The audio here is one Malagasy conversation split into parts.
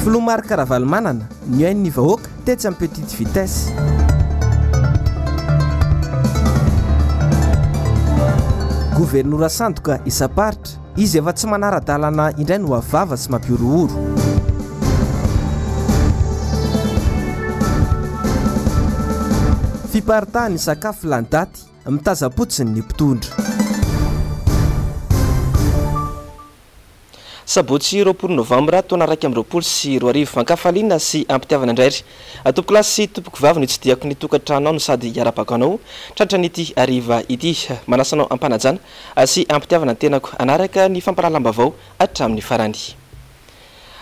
Flomar Karavalmanana ny hain'ny vahoaka tetsy amin'ny petite vitesse. Gouvernora Sandoka Isaparitra izy efa tsy manara-dalana indray no avava sy mampiorohoro. Fiparitahan'ny sakafo landaty mitazapotsiny ny mpitondra. Sabotsy 20 Novambra taona 2024 fankafaliana sy ampitiavana indray. Tompoko lahy sy tompoko vavy no tsy diako ny tokantrano no sady iarabako anao tratra n'ity ariva ity manasanao ampanajana sy ampitiavana tenako anaraka ny famparalambavao hatramin'ny farany.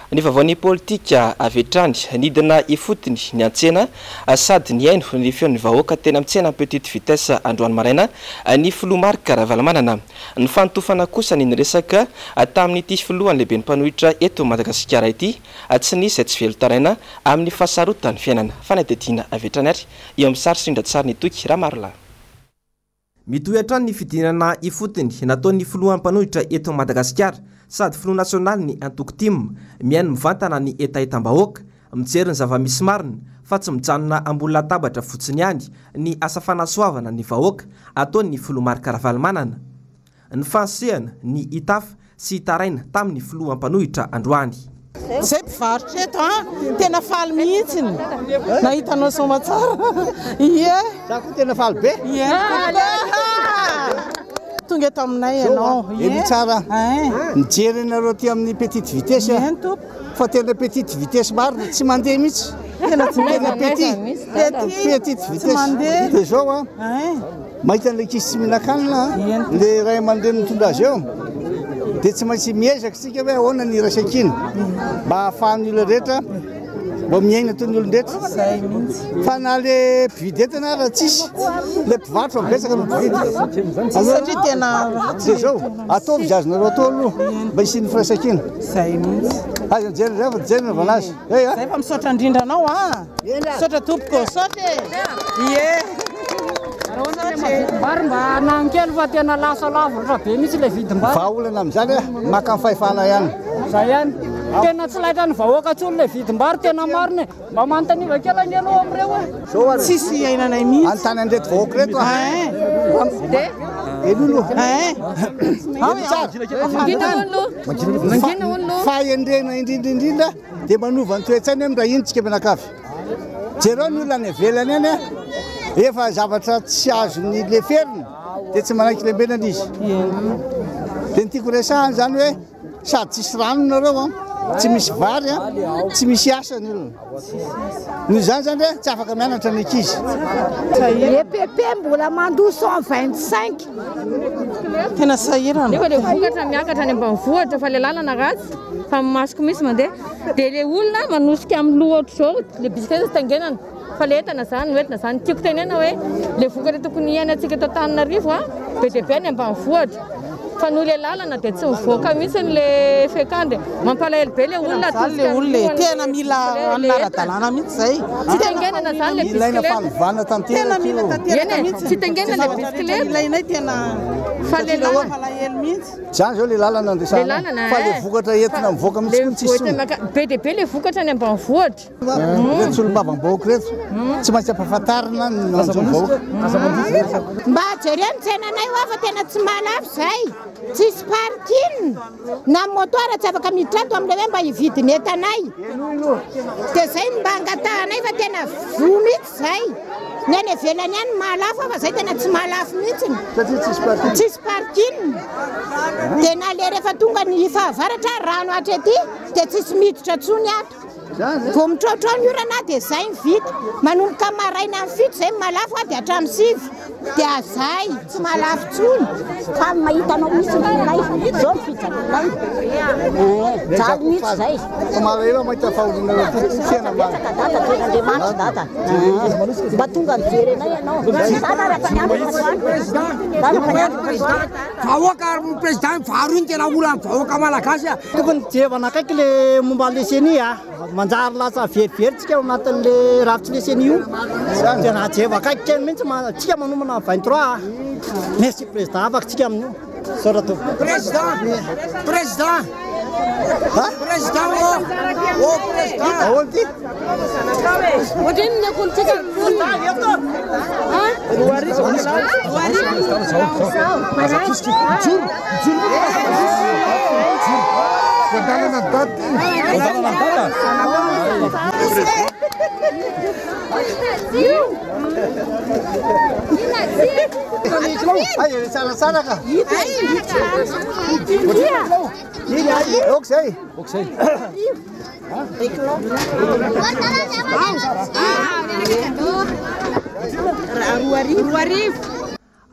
Ny vavaon'ny politika avetrany nidina ifotony ny antsena sady ny haino ny feon'ny vahoaka tena amintsena petite vitesse androany maraina ny Flomar Karavalmanana. Ny fantofana kosa ny resaka tamin'ity filohan'ny lehibe ny mpanohitra eto Madagasikara ity tsy nisy tsy velo taraina amin'ny fahasarotan'ny fiainana. Fanadidina avetrany ary eo amin'ny sary sindra-tsary ny toky Ramarla. Mitohy hatrany ny fidinana ifotony nataon'ny filohan'ny mpanohitra eto Madagasikara sady filoha nasionaly ny Antoko-Tim mihaino mivantana ny etaetam-bahoaka mijery ny zava-misy marina fa tsy mijanona ambony latabatra fotsiny ihany ny asa fanasoavana ny vahoaka ataon'ny Flomar Karavalmanana. Ny fansehana ny itafa sy taraina tamin'ny filohan'ny mpanohitra androany. Zay mpivarotra eto tena faly mihitsiny nahitanao soma tsara. Za koa tena faly be. Tonga eto aminay ianao. Tsara. Mijery anareo ty amin'ny petite vitesse. Fa tena petite vitesse marina tsy mandeha mihitsy. Tena tsy petite vitesse. Dia zao mahita an'ilay kisy tsy mihinan-kanina le ray aman-dreny mitondra azy eo. Dia tsy maintsy miezaka sika hoe ahoana ny iraisakiny mba ahafahan'ny olona rehetra mba miaina toy ny olon-drehetra. Fa na le mpividy entana raha tsisy le mpivarotra mibetsaka no mpividy. Satria tena dia zao atao vizazonareo atao aloha mba hisian'ny firaisan-kina. Zay mihitsy. Aza mijery zay fa mijery navana azy. Zay fa misaotra indrindra anao misaotra tompoko saotra mba nankely fa tena lasa lavitra be mihitsy le vidim-bary. Vahaolana amin'izany maka amin'ny fahefana ihany. Zay ihany. Tena tsy laitra ny vahoaka tsony le vidim-bary tena marina mba manontaniva kely angelao amin'ireo tsisy iainanay mihitsy. Antany andreto vahoaka reto fa endrena indrindra dia manova ny toetrany amin'ny raha intsika mianakavy. Jereo ny olona any ivelany any efa zavatra tsy azony le ferina dia tsy manaiky lembenana izy. Dia ny tiako resahany zany hoe sady tsisy rano nareo tsy misy vary tsy misy asa ny olona. Noho izany zany hoe tsy afaka mianatra ny ankizy. EPP mbola mandoa 125. Tena sahirana. Nefa le vokatra miakatra any ambanivohitra fa le lalana ratsy fa masoko misy mandeha dia le olona manosika amin'ny loha ohatry zao le bisikileta tangenana fa le entana zany hoentina zany tiako tenena hoe le vokatra tokony iainantsika eto Antananarivo be dia be any ambanivohitra fa noho le lalana dia tsy mivoaka mihitsy le fekande mampalahelo be le olona le olona tena mila anara-dalàna mihitsy zay. Tsy tengenana zany le ilaina falovana tena mila tanteraka mihitsy. Tsy tengenana le bisikileta ilainay tena fa le lalana malahelo mihitsy. Zany zao le lalana andesana fa le vokatra entina mivoaka mihitsy tsisy. Be dia be le vokatra any ambanivohitra. Reto tsy olom-bavam-bahoaka reto tsy maintsy ampahafantarina ny vahoaka. Mba jereny tsenanay fa tena tsy malafo zay. Tsisy parking na motoara tsy afaka mitrato amin'ilay hoe mba hividiny entanay. Dia zay mba angatahanay fa tena voa mihitsy zay. Ny any ivelany ihany malafo fa zay tena tsy malafo mihitsy. Tsisy parking. Dia na le rehefa tonga ny fahavaratra rano hatrety dia tsisy miditra tsony ato. Vao mitraotrao ny orana dia zay mividy. Manomboka maraina amin'ny fito zay malafo dia hatramin'ny 5 dia zay tsy malafo tsony. Fa mahitanao mihitsy ilay zao fijanonay. Jaly mihitsy zay. Fa malahelo mahita fahoriana fiaina maro. Data ten'Andriamanitra data. Mba tonga mijery anay ianao. Vahoaka president varo iny tena olana vahoaka malagasy. Tokony jevana akaiky le momba le seni manjary lasa veriveritsika ao anatin'le rafitsy le seni io. Tena jeva akaiky kely mihitsy tsika manomana 23. Merci président afaka tsika amin'io. Président Ayo sana kah? Oksai.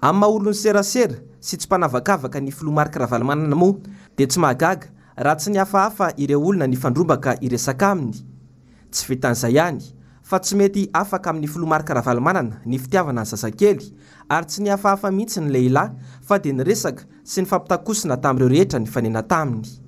Amin'ny maha-olony serasera sy tsy mpanavakavaka ny filomarika Ravalomanana moa dia tsy mahagaga raha tsy ny hafahafa ireo olona ny fandrombaka iresaka aminy. Tsy vitan'izay ihany fa tsy mety afaka amin'ny filomarika Ravalomanana ny fitiavana ny zazakely ary tsy ny hafahafa mihitsy ny lehilahy fa dia ny resaka sy ny fampitakosina tamin'ireo rehetra ny fanena taminy.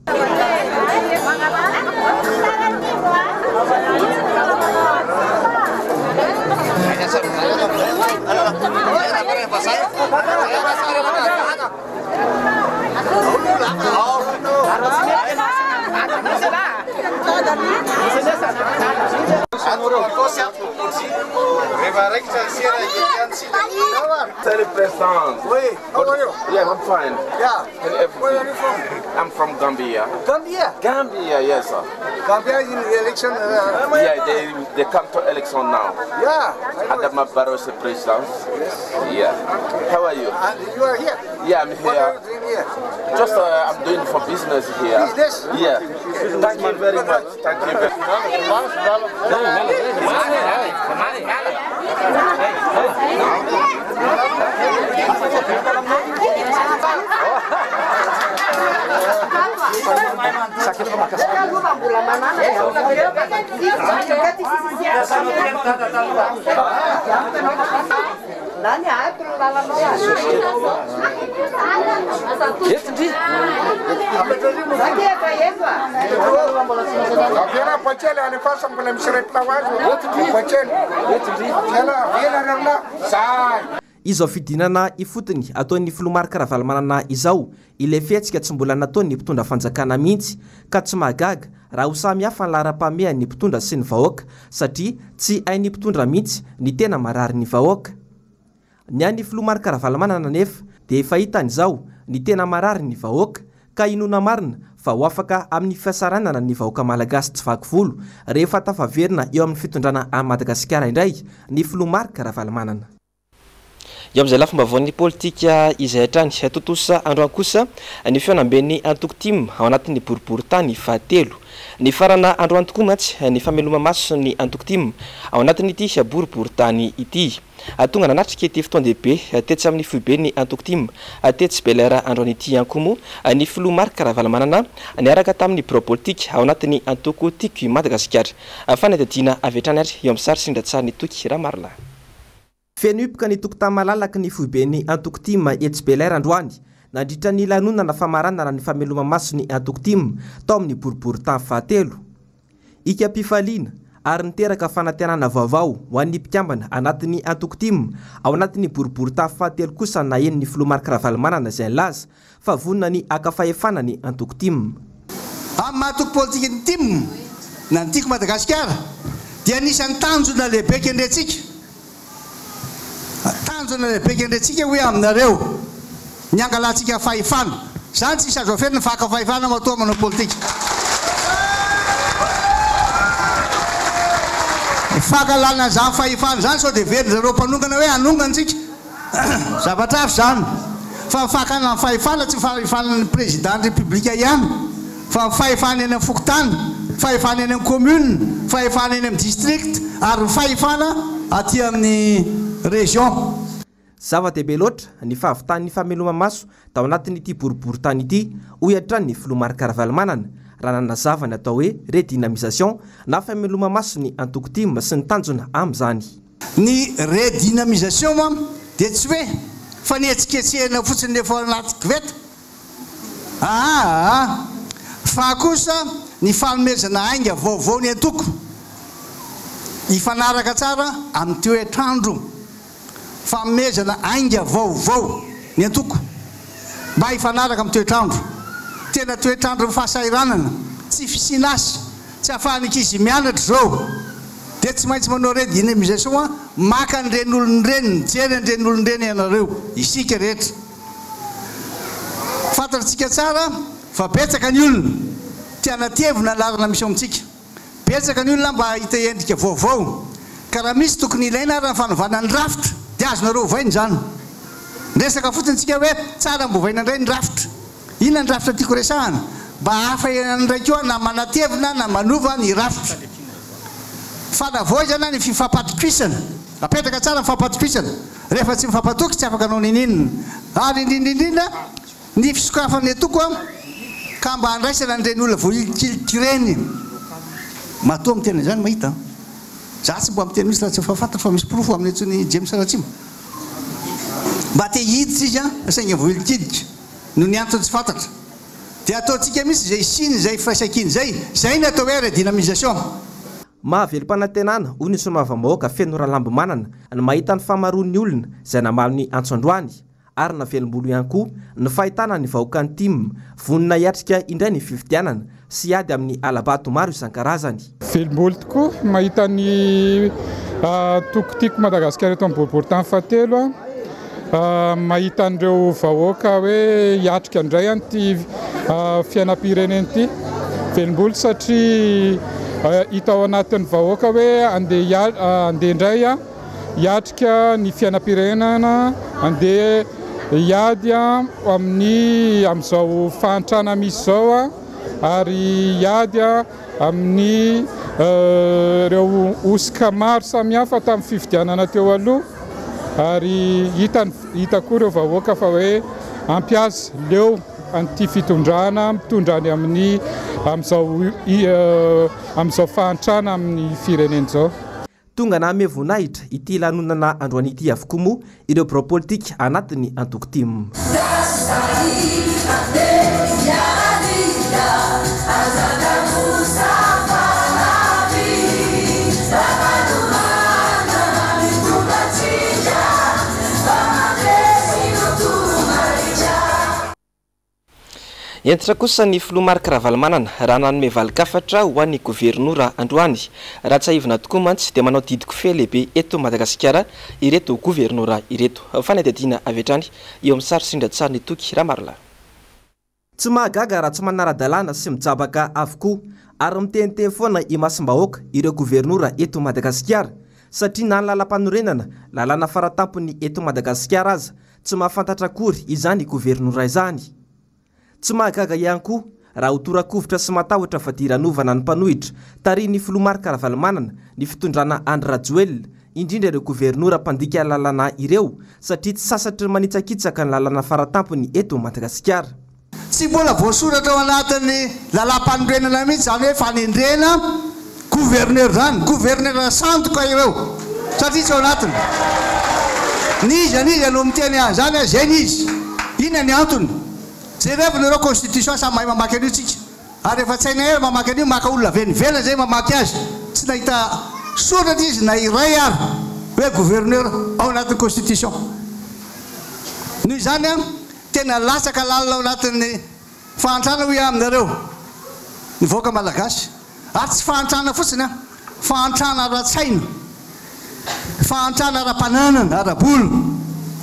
Oui, how are you? Yeah, I'm fine. Yeah. Where are you from? I'm from Gambia. Gambia? Gambia, yes, sir. Gambia in the election? Yeah, they come to election now. Yeah. Adama Barrow is the president. Yes. Yeah. How are you? And you are here? Yeah, I'm here. What are you doing here? Just I'm doing for business here. Business? Yeah. Thank you very much. Thank you very Izao fidinana ifotony ataon'ny filomarika Ravalomanana izao ilay fihetsika tsy mbola nataony ny mpitondra fanjakana mihitsy ka tsy mahagaga raha ho samy hafa ny laharam-pameha ny mpitondra sy ny vahoaka satria tsy hain'ny mpitondra mihitsy ny tena marary ny vahoaka. Ny an'ny filomarika Ravalomanana nefa dia efa hitany izao ny tena marary ny vahoaka ka inona marina fa ho afaka amin'ny fiasaranana ny vahoaka malagasy tsy vaky volo rehefa tafaverina eo amin'ny fitondrana a Madagasikara indray ny filomarika Ravalomanana. Eo amin'izay lafomba voan'ny politika izay hatrany totosa androany kosa ny fianamben'ny Antokotimo ao anatin'ny boriboritany fahatelo. Ny farana androany tokoa matsy ny fameloma maso ny Antokotimo ao anatin'ity boriboritany ity. Tonga nanatrika ity fotoan-dehibe tetsy amin'ny foibe ny Antokotimo tetsy Belera androany ity ankomo ny filomarika Ravalomanana niaraka tamin'ny bureau politika ao anatin'ny Antokotiko Madagasikara. Fanadihadiana avy hatrany ary eo amin'ny sary sindratsariny Toky Ramarina. Fenoipoka ny tokotany malalaka ny foibe ny Antokotimo etsy Belera androany nandritra ny lanonana famaranana ny fameloma maso ny Antokotimo tao amin'ny boriboritany fahatelo. Ikam-pifaliana ary niteraka fanantenana vaovao ho an'ny mpikambana anatin'ny Antokotimo ao anatin'ny boriboritany fahatelo kosa na eny ny filomarika Ravalomanana izay nilaza fa vonona ny akafahefana ny Antokotimo. Amin'ny mahatoko politika ny Timo na ny tiako Madagasikara dia anisan'ny tanjona lehibe kendrentsika. Tanjona lehibe kendrentsika hoe aminareo ny angalantsika fahefana. Zany tsy azo afenina fa akafahefana matoa manao politika. Fahalalana zany fahefana zany sao dia very zareo mpanongana hoe anongantsika. Zavatra hafa zany. Fa fakana ny fahefana tsy fahefana ny président de république ihany fa fahefana eny amin'ny fokotany, fahefana eny amin'ny commune, fahefana eny amin'ny district ary fahefana aty amin'ny région. Zava-dehibe loatra ny fahavitan'ny fameloma maso tao anatin'ity boriboritany ity ho hiatrany ny filomarika Ravalomanana raha nanazava ny atao hoe redynamisation na fameloma maso ny Antokotimo sy ny tanjona amin'izany. Ny redynamisation moa dia tsy hoe fa nihetsiketsehana fotsiny efa anaty koveta. Fa kosa ny fanomezana hainga vaovao ny antoko ifanaraka tsara amin'ny toetrandro. Fanomezana hainga vaovao ny antoko mba ifanaraka amin'ny toetrandro. tena toetrandro fahasairanana tsy fisinasy tsy afahany ankizy mianatra zao dia tsy maintsy manao redynamisation maka an'iren'olonireny mijery an'iren'olonireny ianareo isika rehetra fantatritsika tsara fa betsaka ny olona tiana tevina lalana misy amintsika betsaka ny olona mba hita endrika vaovao ka raha misy tokony ilaina ary ny fanovana ny rafitra dia azonareo vainy zany resaka fotsiny tsika hoe tsara mbo vaina indray ny rafitra inona ny rafitra tiako resahana mba hafa ndraiky eo na manatevina na manova ny rafitra fanavoizana ny fifampatokisana apetraka tsara mifampatokisana rehefa tsy mifampatoky tsy afaka anao ninina ary indrindrindrindra ny fisokafany atoko ka mba andraisana nireny olona voakilokireny matoa amin'ny tena zany mahita za tsy mbo amin'ny tena misy raha tsy fafantatra fa misy profo amin'ny antsony James Ratsimo mba te hiditra izy sainga voakilika no ny antony tsy fantatra dia ataontsika misy zay siny zay firaisan-kiny zay ny atao hoe redynamisation mahavelom-panantenana hoy ny somavamahoaka feno rahalambo manana ny mahita ny famaroan'ny olona izay namaly ny antso-androany ary navelombolo ihany koa ny fahitana ny vahoaka ny tim vonina hiatrika indray ny fifidianana sy ady amin'ny alabato maro isan-karazany velombolo tokoa mahita ny tokotiako Madagasikara eto amin'ny boribory tany fahatelo mahita an'ireo vahoaka hoe hiatrika indray an'ity fiainam-pireneny ity velombolo satria hita ao anatin'ny vahoaka hoe andeha indray hiatrika ny fiainam-pirenena andeha hiady amin'izao fahantrana misy zao ary hiady amin'ny ireo osika maro samihafa tamin'ny fifidianana teo aloha ary hita koa ireo vahoaka fa hoe ampiasa leo an'ity fitondrana mitondrany amin'izao fahantrana amin'ny fireneny zao tonga na ame voninahitra ity lanonana androany ity avokoa moa ireo bureau politika anatiny antoko tim entitra kosa ny filomarika Ravalomanana raha nanome valikafatra ho an'ny gouvernoura Androany raha tsy aivina tokoa mantsy dia manao didiko fe lehibe eto Madagasikara ireto gouvernoura ireto fanadidina avy hatrany eo amin'ny sary sindra-tsary ny toky Ramarla tsy mahagaga raha tsy manara-dalàna sy mijabaka avokoa ary miteniteny foana imasim-bahoaka ireo gouvernoura eto Madagasikara satria na ny lalam-panorenana lalàna faratampony eto Madagasikara aza tsy mahafantatra akory izany gouvernoura izany tsy mahagaga ihany koa raha ho tora-kovitra sy matahotra fadiranovana ny mpanohitra tarihin'ny filomarika Ravalomanana ny fitondrana Andry Rajoelina indrindra ireo gouvernoura mpandika lalàna ireo satria tsy sasatra manitsakitsaka ny lalàna faratampony eto Madagasikara tsy mbola voasoratra ao anatin'ny lalam-panorenana mihitsy zany hoe fanendrena gouverneur zany gouverneur sandoka ireo satria tsy ao anatiny nizy no miteny zany zay nizy inona ny antony jerevina ireo constitution samy mahay mamaky an'io tsika ary efa tsy haina mamaky an'io maka olona venivela zay mamaky azy tsy nahita soratra izy na iray ary hoe gouverneur ao anatin'ny constitution noho izany tena lasaka lalina ao anatin'ny fahantrana hoe aminareo ny voaka malagasy ary tsy fahantrana fotsiny fahantrana ara-tsaina fahantrana ara-pananana ara-bolo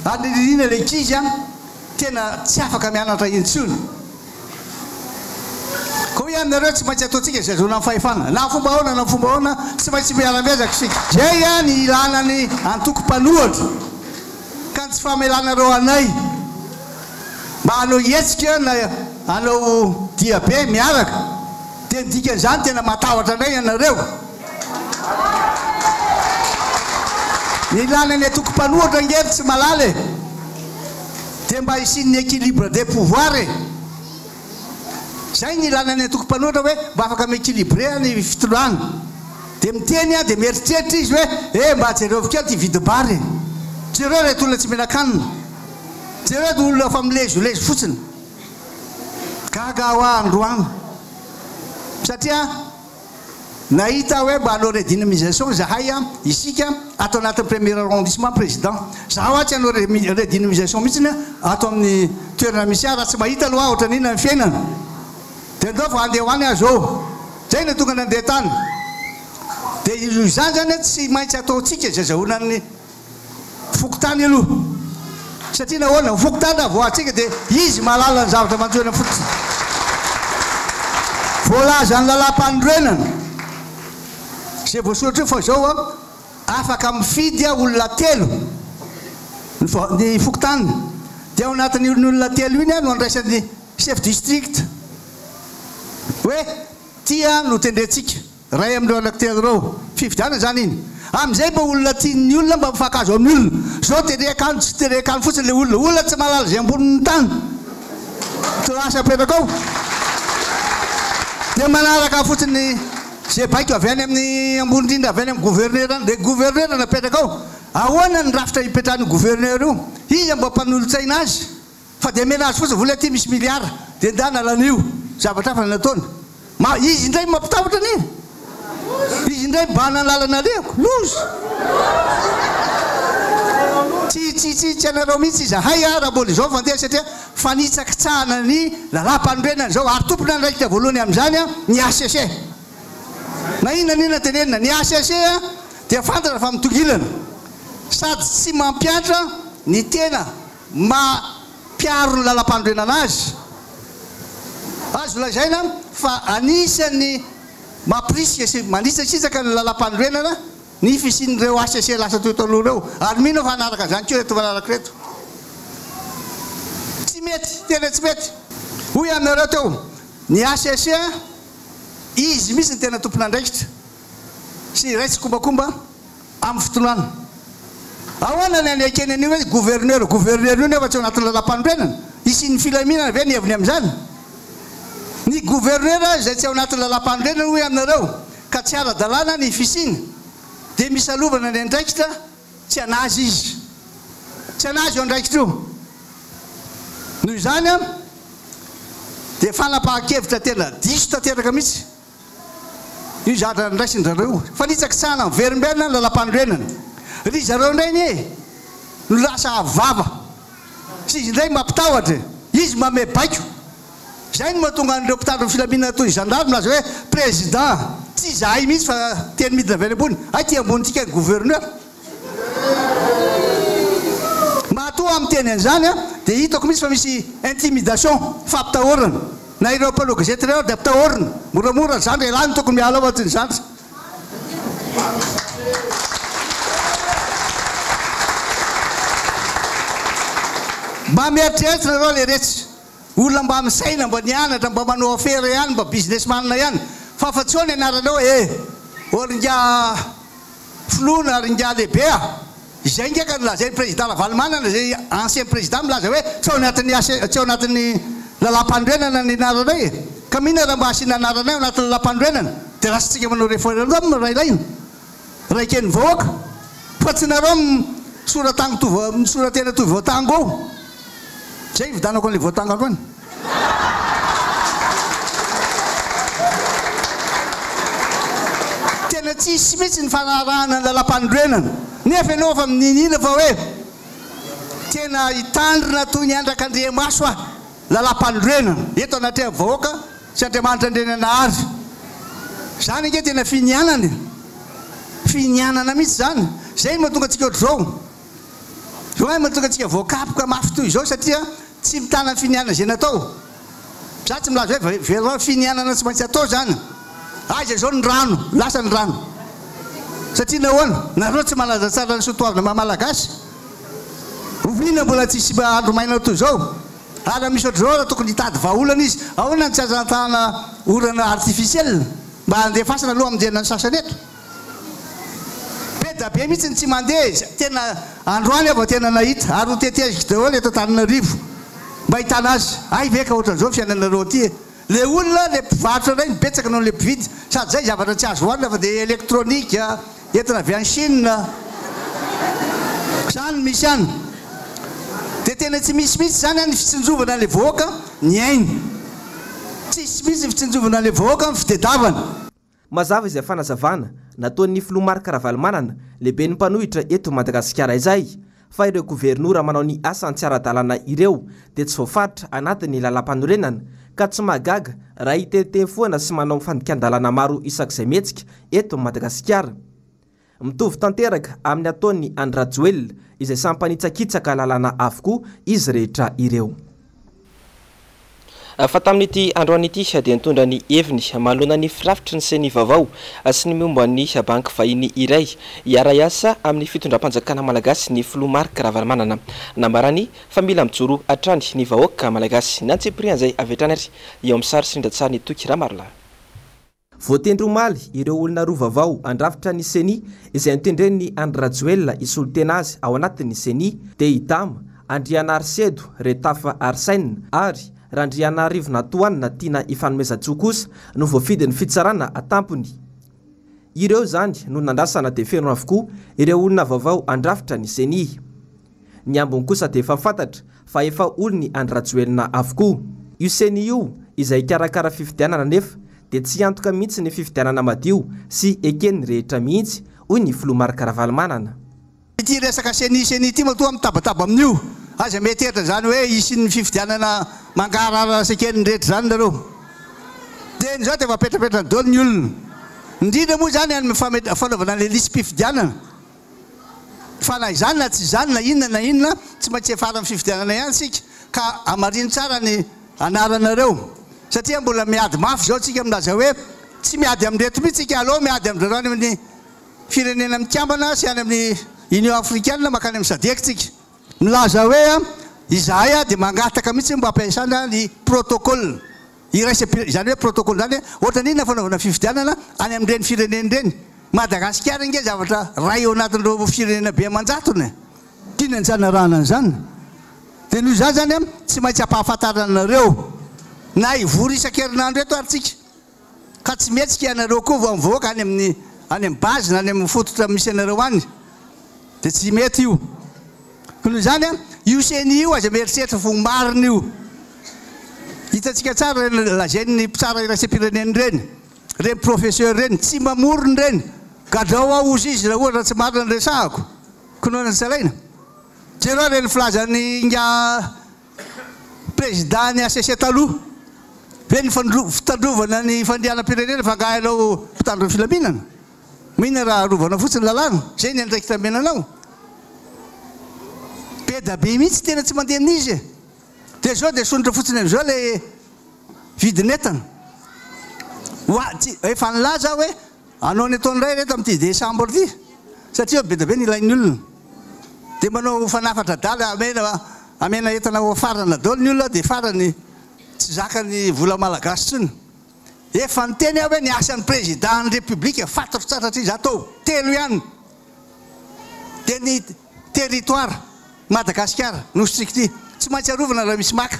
ary nirina le kizy tena tsy afaka mianatra intsony ko hoe aminareo tsy maintsy ataontsika izay zona amin'ny fahefana na fomba ahoana na fomba ahoana tsy maintsy miara-miezaka isika zay ny ilanany antoko-panohatra ka tsy famelanareo anay mba hanao hetsika na hanao diabe miaraka dia nidikan'izany tena matahotra indray ianareo ny ilanany antoko-panohatra ngery tsy malala dia mba hisin'ny équilibre des pouvoirs zay ny ilanany antoko-panohatra hoe mba afaka miéquilibré ny fitoloana dia miteny dia mieritreritra izy hoe mba jereo kely ty vidibary jereo reto olona tsy mihinan-kanina jereo olona fa milezolezo fotsiny gaga ho androany satria nahita hoe mba hanao redynamisation zahay isika atao anatin'ny premier arrondissement président zaho atsy hanao redynamisation mihitsiny atao amin'ny toerana misy raha tsy mahita aloha ohatra n'inona ny fiainana andao fa andeha hoany azao zay na tonga nandeha tany dia io izany zany tsy maintsy ataontsika zazahoana ny fokotany aloha satria nahoana fokotany voantsika dia izy mahalala ny zavatra manjoana fotsiny voalaza ny lalam-panorenana zay voasoratra io fa zao a afaka mifidy olona telo ny fokotany dia ao anatin'ny olona telo iny no andraisan'ny chef district hoe tia no tendrentsika ray amin'ireo anankitelo reo fifidiana zany iny amin'izay mba olona tian'ny olona mba mifakazo amin'ny olona zao tereka any tsy tereka any fotsiny le olona tsy malala zay ambonin'ny tany asa apetraka ao dia manaraka fotsiny zay baiko avy any amin'ny ambony indrindra avy any amin'ny gouverneur any dia gouverneur napetraka ao ahoana ny rafitra hipetrahan'ny gouverneur io izy mba mpanolotsaina azy fa dia mena azy fotsiny vola ty misy miliara dia ndana lan'io zavatra hafa nataony izy indray mampitahotra any izy indray mba nanalana leko lozy tsy anareo mihitsy izahay raha mbola izao fandeha satria fanitsaka tsahana ny lalam-panorenana zao ary tompona ndraikitra voalohany amin'izany ny ACC na inona tenenina ny ACC dia fantatra fa mitongilana sady tsy mampiatra ny tena mampiaro ny lalam-panorenana azy azo lazaina fa anisan'ny mampirisika sy manitsakitsaka ny lalam-panorenana ny fisian'ireo ACC lasa toy taloha reo ary mino fa anaraka zany keo reto manaraka reto tsy mety tena tsy mety hoy aminareo teo ny ACC izy misy ny tena tompona andraikitra sy raitsy kombakomba amin'ny fotoanany ahoana ny anekeny an'io hoe gouverneur io nefa tsy ao anatin'ny lalam-panorenana isian'ny filaminana ve ny heviny amin'izany ny gouverneur zay tsy ao anatin'ny lalam-panorenana hoy aminareo ka tsy ara-dalàna ny fisiny dia misalovana ny andraikitra tsy anazy izy tsy anazy eo andraikitra io noho izany dia fanapahan-kevitra tena diso tanteraka mihitsy io zatra ndraisindrareo fanitsaka tsahana miverimberina ny lalam-panorenana ry zareo indray ny no lasa avava sy izy indray mampitahotra izy mame baiko zay no mahatonga an'ireo mpitandro ny filaminana toy gendarme milaza hoe président tsy zahay mihitsy fa teny midina avy any ambony ay ty ambonytika ny gouverneur mahatoa amin'ny teny an'izany dia hitako mihitsy fa misy intimidation fampitahorana na ireo mpano gazety reo dia ampitahorana moramora zandry elany tokony miala ao atsiny zandry mba mieritreritra nareo le retsy olona mba misaina mba nianatra mba manao affaire ihany mba businessman ihany fa fa tsy ao ny anaranao oringa flona ringa lehibe izay ngeka nolazay président lavalimanana zay ancien président milaza hoe tsy ao anatin'ny lalam-panorenana ny anaranay ka mihina raha mba asiana anaranay ao anatin'ny lalam-panorenana dia rasatsika manao référendum ray ilaina raikeny vahoaka fa tsy nareo misoratena toy voatango ao zay ividanako an'le voatango androany tena tsisy mihitsy ny fanarahana ny lalam-panorenana nefa ianao fa mininina fa hoe tena hitandrina toy ny andrak'Andriamaso lalam-panorenana eto anaty vahoaka sy Andriamanitra andrenana ary zany nge tena finianana mihitsy zany zay mahatonga antsika ohatr'izao zao mahatonga antsika voakapoka mafy toy izao satria tsy mitana finianana zay natao za tsy milaza hoe velona finianana tsy maintsy atao zany aiza zao ny rano lasa ny rano satria nahoana nareo tsy malaza tsara ny sotoavina mamalagasy ovinona mbola tsisy andro maina toy izao ary misy ohatr'izao raha tokony hitady vahaolana izy ahoana ny tsy azantahana orana artificiel mba handefasana aloha aminjena ny sasany eto be da be mihitsy ny tsy mandeha tena androany ava tena nahita ary hoteteziko daholo eto Antananarivo mba hitana azy ay veka ohatran'izao fiainanareo ty le olona le mpivarotra ray mibetsaka noho le mpividy sady zay zavatra tsy azo hoanina fa dia elektronika entina avy any Chine zany misy any dia tena tsy misy mihitsy zany ny fitsinjovana le vahoaka ny ainy tsisy mihitsy fitsinjovana le vahoaka ny fitediavana mazava izay fanazavana nataon'ny Filomarika Ravalomanana lehibe ny mpanohitra eto Madagasikara izay fa ireo gouvernoura manao ny asa tsy ara-dalàna ireo dia tsy voafaritra anatin'ny lalam-panorenana ka tsy magaga raha iteteny foana sy manao fandikan-dalana maro isak'izay mihetsika eto Madagasikara. Mitovy tanteraka amin'ny ataon'ny Andrajoel izay sampanitsakitsaka lalàna avokoa izy rehetra ireo. Fa tamin'ity androany ity dia nitondra ny heviny manoloana ny firafitry ny seny vaovao sy ny momba ny banky vahiny iray hiara-iasa amin'ny fitondram-panjakana malagasy ny filoha Marc Ravalomanana. Nambarany fa mila mijoro hatrany ny vahoaka malagasy. Nantsipirian'izay avy hatrany ary eo amin'ny sary sindra-tsara ny Toky Ramarla. Voatendry omaly ireo olona roa vaovao andrafitra ny seny izay nitendren'ny Andrajoel isolo tena azy ao anatin'ny seny dia Idama, Andriana Arsedo, Retafa Arsaina ary Randriana Rivona Toanina tiana ifanomezantsoko kosa no voafidin'ny fitsarana atampony. Ireo zany no nandrasana dia feno avokoa ireo olona vaovao andrafitra ny seny. Ny ambony kosa dia efa fantatra fa efa olony Andrajoelina avokoa. Io seny io izay karakara fifidianana nefa dia tsy antoka mihitsy ny fifidianana madio sy eken'ny rehetra mihitsy hoy ny filoha Marc Ravalomanana. Ity resaka seny ity matoa mitabataba amin'io. Aza mety etra zany hoe isin'ny fifidianana mangarara seken'ny rehetra zany nareo. Dia zao dia mapetrapetra daholo ny olona. Indrindra moa zany amin'ny fanaovana le lisam-pifidianana. Fa na izany na tsy izany na inona tsy maintsy efara amin'ny fifidianana ihany sika ka amarino tsara ny anaranareo. Satria mbola miady mafy zao tsika aminazy hoe tsy miady amin'ny reto mihitsy tsika aloha miady amin'ireo any amin'ny firenena mikambana sy any amin'ny Union Africaine makany amin'ny SADC tsika. Milaza hoe izahay dia mangataka mihitsy mba ampiasana ny protocole zany hoe protocole zany ohatra n'inona fanaovana fifidianana any amin'ireny firenena ireny. Madagasikara nge zavatra ray eo anatin'ireo firenena be aman-jatony. Tiana ny zanarana an'izany. Dia noho izany zany tsy maintsy ampahafantaranareo na ivory isan-kerinandro eto ary tsika ka tsy mihetsika ianareo koa vao mivoaka any amin'ny base na any amin'ny fototra misy anareo any dia tsy mety io. Noho izany io seny io aza mieritreritra fo marina io. Hitantsika tsara lazain'ny mpitsara iraisam-pirenena ireny, reny professeur reny tsy mamorona reny. Gadao ao ozy izy raha ohatra tsy marina ny resahako. Konoana ny salaina. Jereo reny filazan'ny président ny ACC taloha. Reny fitandrovana ny fandrianam-pirenena fa ngahainao mpitandro ny filaminana. Mihina raha rovana fotsiny lalàna. Zay ny andraikitra menanao. Be da be mihitsy tena tsy mandeha n'izy. Dia zao dia sonitra fotsiny amin'izao le vidin'entana. Efa nilaza hoe anao ny ataony iray reto amin'ity décembre ity. Satria be da be ny ilain'ny olona. Dia manao fanafatra daly amena entana ho farana daholo ny olona dia farany tsy zakany vola malagasy tsony. Efa niteny hoe ny asan'ny président ny république fantatro tsara hatry izy atao. Telo ihany. Dia ny territoire Madagasikara nosy ity tsy maintsy arovana raha misy maka.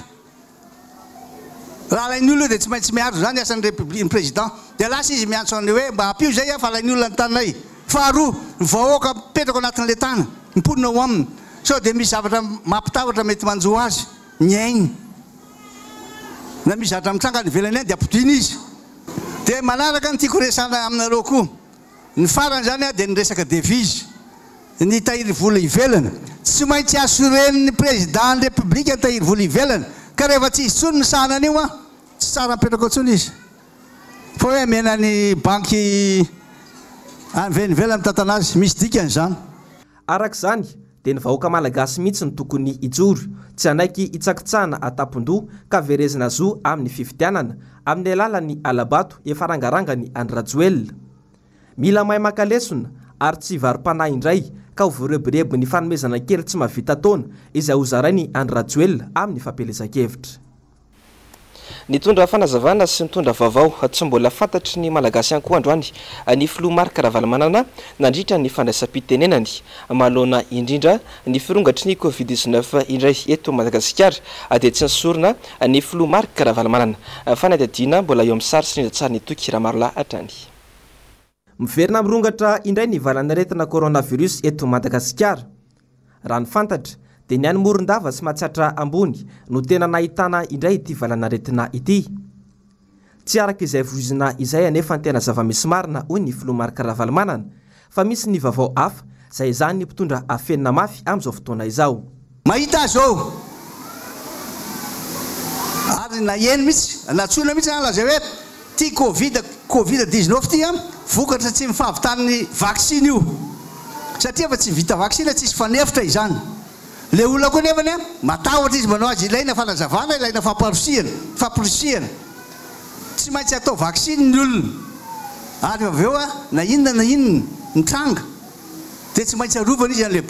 Raha alain'ny olona dia tsy maintsy miaro zany asan'ny république ny président. Dia lasa izy miantso an'le hoe mba hampio zay fa alain'ny olona ny tananay. Faharoa ny vahoaka mipetraka anatin'le tany mimponina ao aminy. Sao dia misy zavatra mampitavatra mety manjo azy ny ainy. Na misy zavatra mitranga ny velany any dia ampitoina izy. Dia manaraka ny tiako resana aminareo koa. Ny farany zany dia ny resaka devise. Ny tahiry vola ivelana. Tsy maintsy assuren'ny président ny république ny tahiry vola ivelana. Ka rehefa tsy izy tsony ny sahanany io tsy tsara mipetraka tsony izy. Fa hoe mena ny banky venivelana mitantana azy misy dikany zany. Arak'izany dia ny vahoaka malagasy mihitsy ny tokony ijoro, tsy anaiky hitsakitsahana atampon-doha ka verezina zo amin'ny fifidianana amin'ny alalan'ny alabato efa rangarangany Andrajoel. Mila mahay maka lesona ary tsy varim-panahy indray ka ho voarebirebo ny fanomezana kely tsy mahavita taona izay ho zarainy Andrajoel amin'ny fampelezan-kevitra. Nitondra fanazavana sy nitondra vaovao tsy mbola fantatry ny malagasy ihany koa androany ny filoha Marc Ravalomanana nandritra ny fandraisam-pitenenany mahalona indrindra ny firongatry ny Covid-19 indray eto Madagasikara dia tsy nisorona ny filoha Marc Ravalomanana fa nadadina mbola eo amin'ny sary sindra-tsara ny Toky Ramarla hatrany. Miverina mirongatra indray ny valan'aretina coronavirus eto Madagasikara. Raha ny fantatra dia ny any Morondava sy Mahatsatra ambony no tena nahitana indray ity valan'aretina ity. Tsy araka izay voizina izay anefa ny tena zava-misy marina hoy ny filoha Marc Ravalomanana fa misy ny vaovao hafa izay izany ny mpitondra afenina mafy amin'izao fotoana izao. Mahita zao ary na eny mihitsy natsona mihitsy nalaza hoe ty covid-19 ty vokatra tsy mifahavitany vaksiny io satria fa tsy vita vaksina tsisy fanefitra izany le olona koa nefany matahotra izy manao azy ilaina fanazavana ilaina famporisiana tsy maintsy atao vaksiny ny olona ary avy eo na inona mitranga dia tsy maintsy arovana izy an'le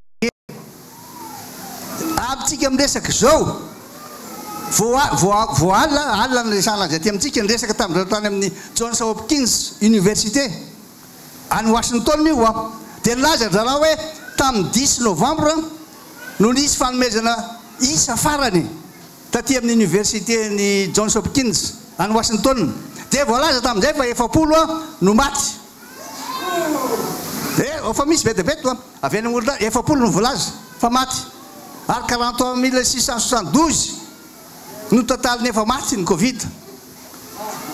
abitsika miresaka zao vo alina resana azy aty amintsika niresaka tamin'izao tany amin'ny Johns Hopkins Université any Washington io dia nilaza zaraha hoe tamin'ny 10 novembre no nisy fanomezana isa farany taty amin'ny université ny Johns Hopkins any Washington dia voalaza tamin'izay fa 70 no maty fa misy betebety avy any am'olona 70 no voalaza fa maty ary 43672 no totaly nefa maty ny covid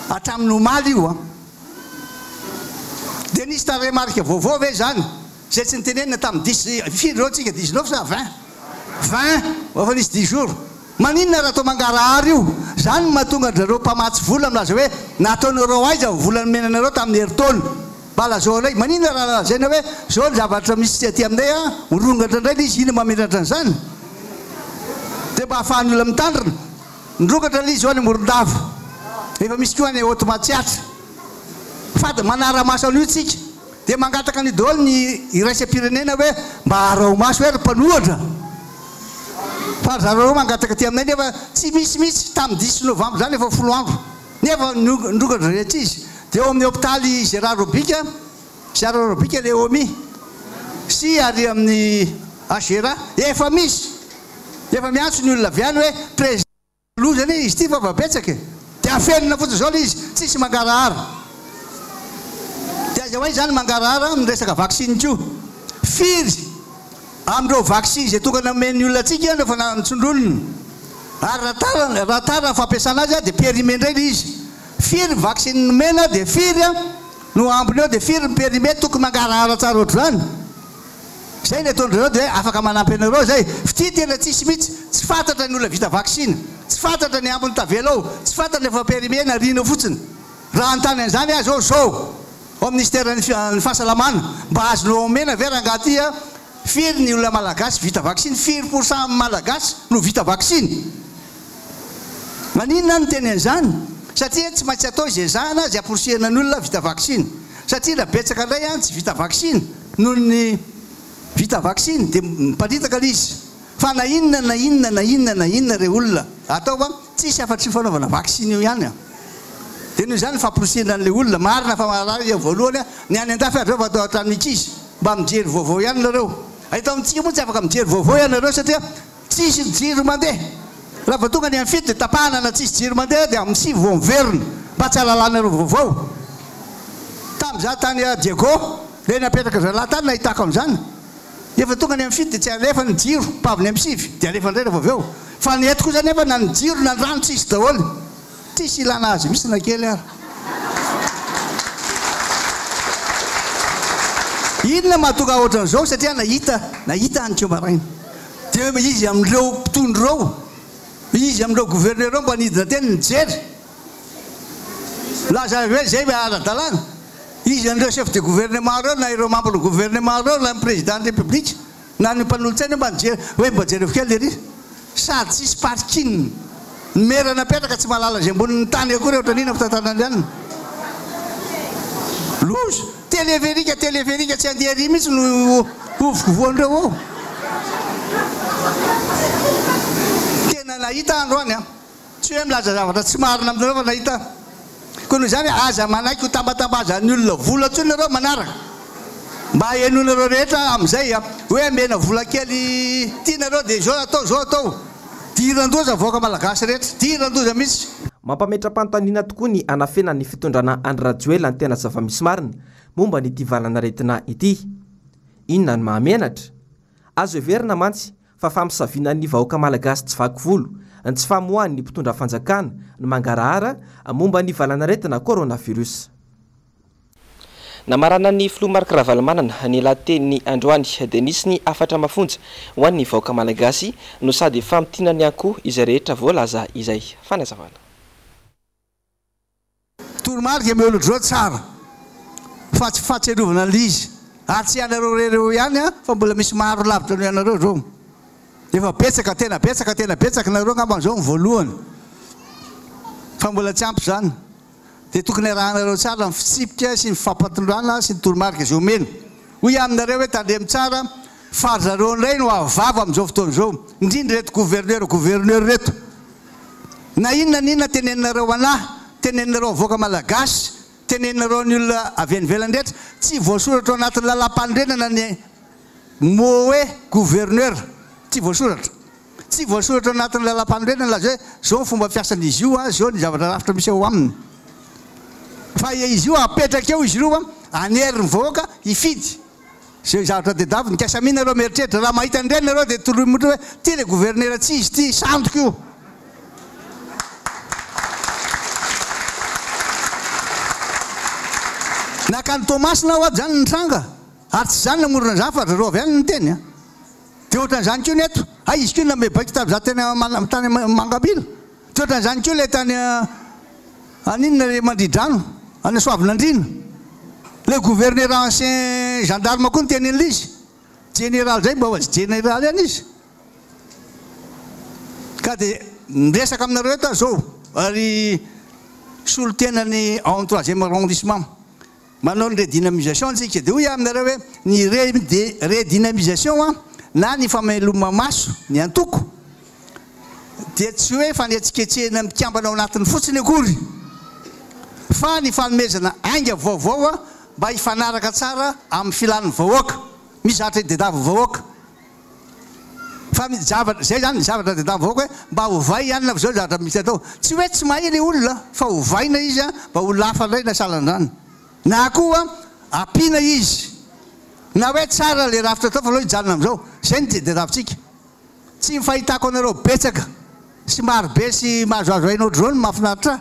hatramin'ny omaly io dia nisy taremarika vaovao ve zany zay tsy nitenenina tamin'ny 10 firy reo tsika 19 sa 20 fa nisy 10 jours maninona raha atao mangarahary io zany mahatonga zareo mpamatsy vola milaza hoe nataonareo aiza volany menanareo tamin'ny heritaona balazao ilay maninona raha lazaina hoe zao ny zavatra misy aty aminay mirongatra indray le izy ina mametratra an'izany dia mba ahafahany olona mitandrina nirongatra le izy ao any amoron-dava efa misy koa any automatsiatra fady manara-maso an'io tsika dia mangataka ny daholo ny iraisam-pirenena hoe mba harao maso hoe mpanohatra fa zareo mangataka ty aminay nefa tsy misy tamin'ny 10 novembre zany efa 10 andro nefa nirongatra rehetra izy dia eo amin'ny hôpitaly Gérard Robic le omi sy ary amin'ny Agera efa miantso ny olona avy any hoe président loha zany izy ty fa babetsaka dia afenina fotsiny zao le izy tsisy mangarahara dia aza hoe zany mangarahara miresaka vaksiny ko firy amindreo vaksiny zay tonga nameny olona atsika nefa nitsondrolony ary raha tara fampiasana azy dia périmé indray le izy firy vaksiny nomena dia firy no ambony eo dia firy périmé tokony mangarahara tsara ohatry zany zay ny ataon'ireo dia afaka manampy anareo zay fity tena tsisy mihitsy tsy fantatra ny olona vita vaksiny tsy fantatra ny ambony tavela ao tsy fantatra efa périmé narina fotsiny raha antany an'izany azy ao zao ao ministèren'ny fahasalamana mba azonao omena ve rangaty firy ny olona malagasy vita vaksiny firy % malagasy no vita vaksiny maninona no teny an'izany satria tsy maintsy atao izay zahana zay aporsihana ny olona vita vaksiny satria raha betsaka indray tsy vita vaksiny noho ny vita vaksiny dia miparitaka l'izy fa na inona re olona atao tsisy afa-tsy fanaovana vaksiny io ihany dia noho izany famporosihana an'le olona marina fa maharary voalohany ny any andafy ary reo fa atao atranomikizy mba mijery vaovao ihany nareo ahitao amintsika moa tsy afaka mijery vaovao ihany nareo satria tsisy jiro mandeha raha va tonga ny amin'ny fito dia tapahana na tsisy jiro mandeha dia amin'ny sivy vao miverina mba tsy halalanareo vaovao tamin'iza tany Diego le napetraka zalahy tany nahitako amin'izany efa tonga ny amin'ny fito dia tsy alefa ny jiro mpaviny amin'ny sivy dia alefa indray rehefa avy eo fa ny eto koa zany efa na ny jiro na ny rano tsisy daholo tsisy ilana azy misy na kely ary inona mahatonga ohatran'izao satria nahita an'keo maraina dia izy amin'ireo mpitondro reo izy amin'ireo gouverneur reo mba nidina teny nijery laza hoe zay ara-dalàna izy an'ireo chef de gouvernement reo na ireo membre de gouvernement reo na ny président de république na ny mpanolontsaina mba nijery hoe mba jereko kely ery sady tsisy parking merana petraka tsy malala zay amboniny tany akory ohatra nina fitantanany ihany lozo téléphérique tsy andeha ary mihitsy no ovokovoan'ireo ao tena nahita androany tsy hoe milaza zavatra tsy marina aminareo fa nahita koa noho izany aza manaiky ho tambatambaza ny olona vola tsony nareo manaraka mba hahenonareo rehetra amin'izay hoe mena vola kely tianareo dia zao atao dirandoza voaka malagasy rehetra dirandoza mihitsy mampametra-panontaniana tokoa ny anafena ny fitondrana Andry Rajoelina ny tena zava-misy marina momba ny divalana retina ity inona ny mahamenatra azo everina mantsy fa fampisaviana ny vahoaka malagasy tsy vaky volo ny tsy famohan'ny mpitondra fanjakana ny mangarahara momba ny valana retina coronavirus. Namarana ny Filoha Marc Ravalomanana ny lahateny androany dia nisy ny afatra mafonja ho an'ny vahoaka malagasy no sady famitiana ny ankoho izay rehetra voalaza izay fanazavana. toromarika miolodro tsara fa tsy fahatserovana lizy ary tsy ianareo rereo ihany a fa mbola misy maro lavitra no ianareo zao efa betsaka tena betsaka nareo ngamba zao voalohany fa mbola tsy ampy zany dia tokony arahanareo tsara ny fitsipika sy ny fampatondrana sy ny toromarika zay omeny hoy aminareo hoe tandremy tsara fa zareo indray no avava amin'izao fotoana zao indrindra reto gouverneur reto na inona teneninareo anahy teneninareo avoaka malagasy teneninareo ny olona avy anivelany rehetra tsy voasoratra anatin'ny lalam-pandrenana ny mot hoe gouverneur tsy voasoratra anatin'ny lalam-pandrenana laza hoe zao ny fomba fiasan'izy io a zao ny zavatra rafitra misy ao aminy fa izy io apetraka eo izy io aneriny vahoaka ifidy zay zavatra dedavy nikasa mihina nareo mieritreritra raha mahita andreny nareo dia toromotra hoe ty le gouverneur tsy izy ty sandoko io nakany Tomasina ao zany nitranga ary tsy zany namorona zany fa zareo avy any ny teny dia ohatran'izany keo neto izy keo namebaika tamin'ny za teny tany Mangabila dia ohatran'izany keo le tany aninona le Mandridrano any Soavinandrina le gouverneur ancien gendarme koa ny tenin'ilay izy général zay mba ho azy général any izy ka dia miresaka aminareo eto zao ary solotenany en 3e arrondissement manao ny redynamisation tsika dia hoy aminareo hoe ny redynamisation na ny fameloma maso ny antoko dia tsy hoe fanetsiketsehana mikambana ao anatiny fotsiny akory fa ny fanomezana ainga vaovao mba hifanaraka tsara amin'ny filan'ny vahoaka misy zavatra dedava vahoaka fa zay zany ny zavatra dedava vahoaka hoe mba hovay ihany zao zavatra misy atao tsy hoe tsy mahay le olona fa hovaina izy mba ho lafa indray na salan'izany na koa ampiana izy na hoe tsara le rafitra atao fa loha hijanona am'izao zay ny dedavintsika tsy mifahitako anareo betsaka sy marobe sy mahazoazo hainao ohatr'izao ny mahafinaritra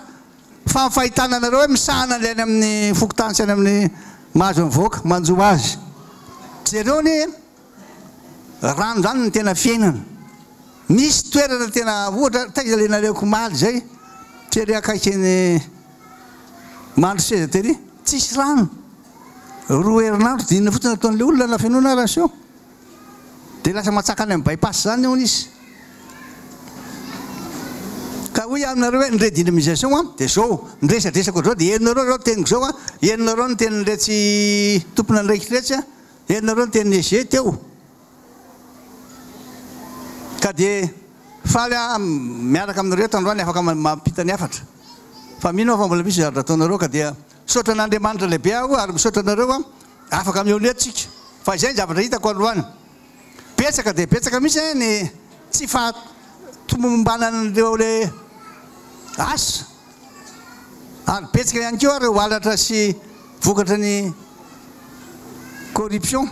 fa mifahitana anareo hoe misahana le any amin'ny fokotany sy any amin'ny mahazo ny voaka manjo azy jereo ny rano zany ny tena fiainana misy toerana tena ohatra taiza le naleoko maly zay tery akaiky ny mandro seza tery tsisy rano roa herinandro dinina fotsiny ataon'le olona na fianona rasio dia lasa matsaka any amin'ny bypass zany eo izy ka hoy aminareo hoe ny redynamisation dia zao miresadresaka ohatr'izao dia herinareo zao teniko zao herinareo ny tenin'iretsy tompona ndraiky retsy herinareo ny tenin'ny EG teo ka dia faly miaraka aminareo tandroany afaka mampita ny afatra fa mino fa mbola misy zavatra ataonareo ka dia misaotra an'Andriamanitra lehibe aho ary misaotra anareo afaka miaoneto tsika fa izay ny zavatra hitako androany betsaka dia betsaka misy ny tsy fahatomombanan'ireo le asa ary betsaka ihany keo reo halatra sy vokatra ny corruption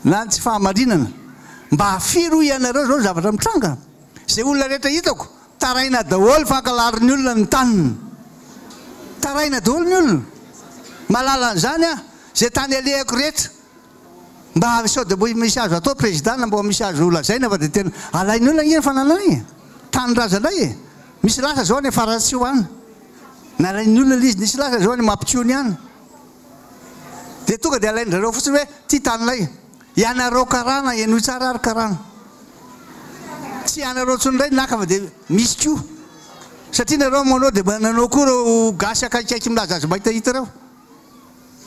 na tsy fahamarinana mba hafiry ianareo zao zavatra mitranga zay olona rehetra hitako taraina daholo fankalarin'ny olona ny taniny taraina daholo ny olona malala an'izany zay tany alehako rehetra mba sao dia mbo misy azo atao président mbo misy azo olazaina fa dia tena alainy olona iny fananany tanyrazandray misy lasa zao ny faratsy hoany na alainy olona lizy nisy lasa zao ny mampitsiony ihany dia tonga dia alain'zareo fotsiny hoe ty tanylay ianareo karana enoy tsara ary karana tsy ianareo tsonydray naka fa dia misy koa satria nareo manao dia nanao koa reo gasy akaikaiky milaza azy mahita hita reo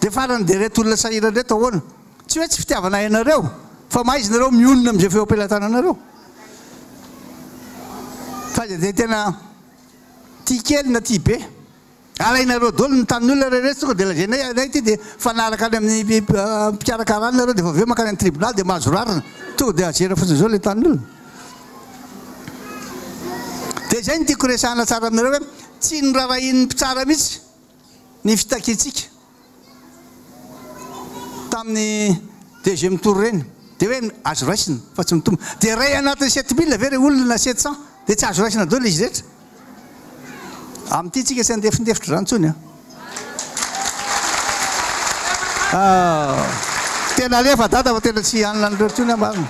dia farany dia reto olona sahirany reto ahoana tsy hoe tsy fitiavana ianareo fa mahaizynareo mionona amin'izay feom-pelantananareo fa dia tena tia kely na tia be alainareo daholo ny tanin'olona rehetra tonga dia lazainay ty dia fanaraka any amin'ny mpikarakarany nareo dia vaveo makany amin'ny tribunal dia mahazo rarina tonga dia azera fotsiny zao le tanin'olona dia zay ny tiako resahana tsara aminareo hoe tsy nyrarahin'ny mpitsara mihitsy ny fitakitsika tamin'ny deuxième tour reny dia hoe azo raisina fa tsy mitombo dia ray anatin'ny 7000 ve re olona 700 dia tsy azo raisina daholo izy rehetra amin'ity tsika tsy andefindefitra zany tsony tena rehefa dada fa tena tsy anona an'ireo tsony marina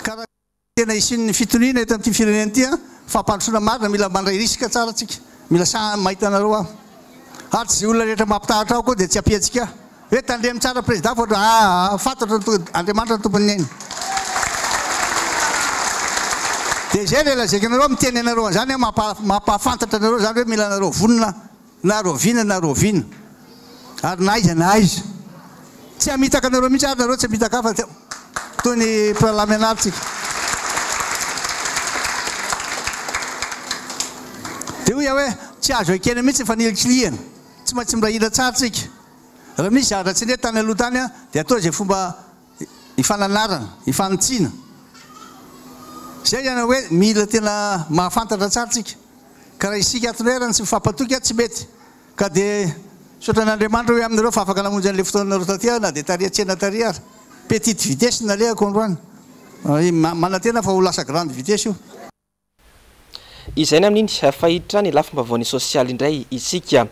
karaha tena isin'ny fitoniana eto amin'ity firenena ity fampandrosoana marina mila mandray risika tsara atsika mila mahita anareo aho ary tsy olona rehetra mampitahatra ao koa dia tsy ampiantsika hoe tandremy tsara président fa fantatra Andriamanitra ny tompony eny dia zay le lazaiko anareo miteny anareo an'izany mampahafantatra anareo zany hoe mila anareo vonona na rovina na rovina ary na aiza tsy hamitaka anareo mihitsy ary nareo tsy hamitaka fa toy ny pralamy anarytsika dia hoy hoe tsy azo ekena mihitsy fa nilikiliana tsy maintsy mirahila tsara tsika raha misy zavatra tsy nety tany aloha tany dia atao izay fomba ifananarana ifanitsiana zay zany hoe mila tena mahafantatra tsara tsika ka raha isika atonerana tsy mifampatoky tsy mety ka dia sotra n'Andriamanitra hoe aminareo fa afaka namonjy an'ilay fotoanareo taty na dia tariatsena tary ary petite vitesse nalehako androany manantena fa ho lasa grande vitesse io izay ny amin'iny fahiditra ny lafim-bavaony sosialy indray isika